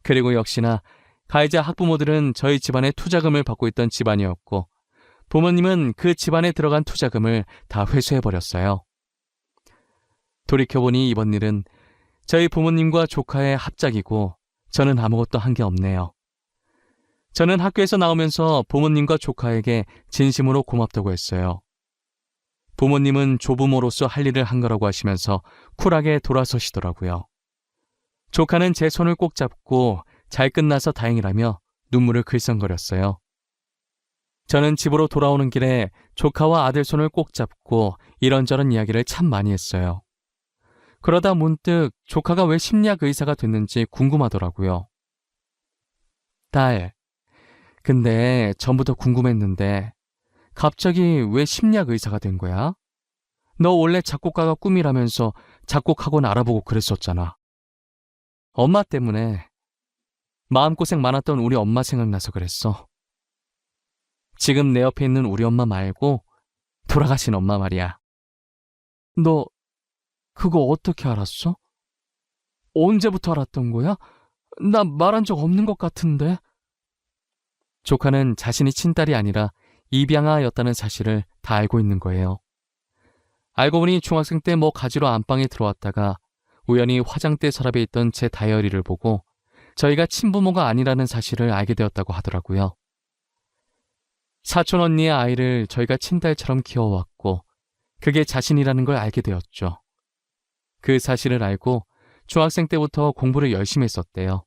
그리고 역시나 가해자 학부모들은 저희 집안에 투자금을 받고 있던 집안이었고 부모님은 그 집안에 들어간 투자금을 다 회수해버렸어요. 돌이켜보니 이번 일은 저희 부모님과 조카의 합작이고 저는 아무것도 한 게 없네요. 저는 학교에서 나오면서 부모님과 조카에게 진심으로 고맙다고 했어요. 부모님은 조부모로서 할 일을 한 거라고 하시면서 쿨하게 돌아서시더라고요. 조카는 제 손을 꼭 잡고 잘 끝나서 다행이라며 눈물을 글썽거렸어요. 저는 집으로 돌아오는 길에 조카와 아들 손을 꼭 잡고 이런저런 이야기를 참 많이 했어요. 그러다 문득 조카가 왜 심리학 의사가 됐는지 궁금하더라고요. 딸, 근데 전부터 궁금했는데 갑자기 왜 심리학 의사가 된 거야? 너 원래 작곡가가 꿈이라면서 작곡학원 알아보고 그랬었잖아. 엄마 때문에 마음고생 많았던 우리 엄마 생각나서 그랬어. 지금 내 옆에 있는 우리 엄마 말고 돌아가신 엄마 말이야. 너 그거 어떻게 알았어? 언제부터 알았던 거야? 나 말한 적 없는 것 같은데. 조카는 자신이 친딸이 아니라 입양아였다는 사실을 다 알고 있는 거예요. 알고 보니 중학생 때 뭐 가지러 안방에 들어왔다가 우연히 화장대 서랍에 있던 제 다이어리를 보고 저희가 친부모가 아니라는 사실을 알게 되었다고 하더라고요. 사촌 언니의 아이를 저희가 친딸처럼 키워왔고 그게 자신이라는 걸 알게 되었죠. 그 사실을 알고 중학생 때부터 공부를 열심히 했었대요.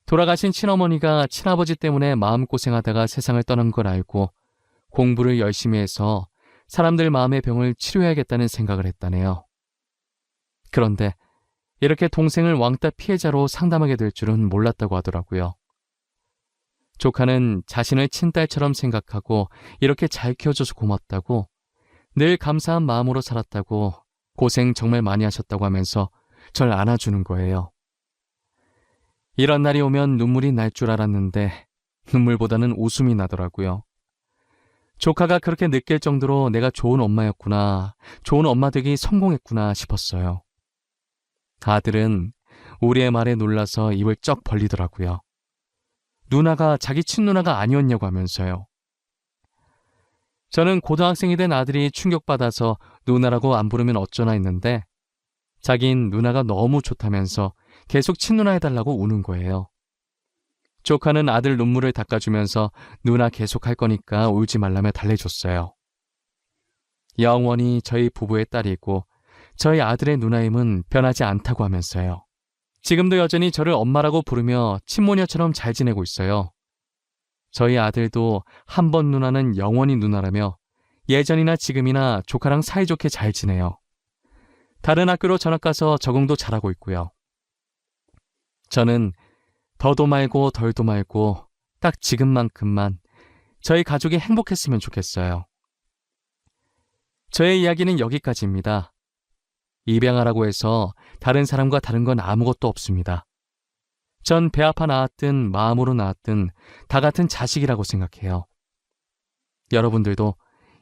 돌아가신 친어머니가 친아버지 때문에 마음고생하다가 세상을 떠난 걸 알고 공부를 열심히 해서 사람들 마음의 병을 치료해야겠다는 생각을 했다네요. 그런데 이렇게 동생을 왕따 피해자로 상담하게 될 줄은 몰랐다고 하더라고요. 조카는 자신을 친딸처럼 생각하고 이렇게 잘 키워줘서 고맙다고 늘 감사한 마음으로 살았다고 고생 정말 많이 하셨다고 하면서 절 안아주는 거예요. 이런 날이 오면 눈물이 날 줄 알았는데 눈물보다는 웃음이 나더라고요. 조카가 그렇게 느낄 정도로 내가 좋은 엄마였구나, 좋은 엄마 되기 성공했구나 싶었어요. 아들은 우리의 말에 놀라서 입을 쩍 벌리더라고요. 누나가 자기 친누나가 아니었냐고 하면서요. 저는 고등학생이 된 아들이 충격받아서 누나라고 안 부르면 어쩌나 했는데 자긴 누나가 너무 좋다면서 계속 친누나 해달라고 우는 거예요. 조카는 아들 눈물을 닦아주면서 누나 계속 할 거니까 울지 말라며 달래줬어요. 영원히 저희 부부의 딸이고 저희 아들의 누나임은 변하지 않다고 하면서요. 지금도 여전히 저를 엄마라고 부르며 친모녀처럼 잘 지내고 있어요. 저희 아들도 한 번 누나는 영원히 누나라며 예전이나 지금이나 조카랑 사이좋게 잘 지내요. 다른 학교로 전학 가서 적응도 잘하고 있고요. 저는 더도 말고 덜도 말고 딱 지금만큼만 저희 가족이 행복했으면 좋겠어요. 저의 이야기는 여기까지입니다. 입양하라고 해서 다른 사람과 다른 건 아무것도 없습니다. 전 배 아파 낳았든 마음으로 낳았든 다 같은 자식이라고 생각해요. 여러분들도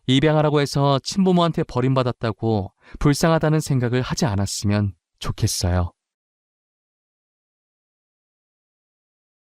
입양하라고 해서 친부모한테 버림받았다고 불쌍하다는 생각을 하지 않았으면 좋겠어요.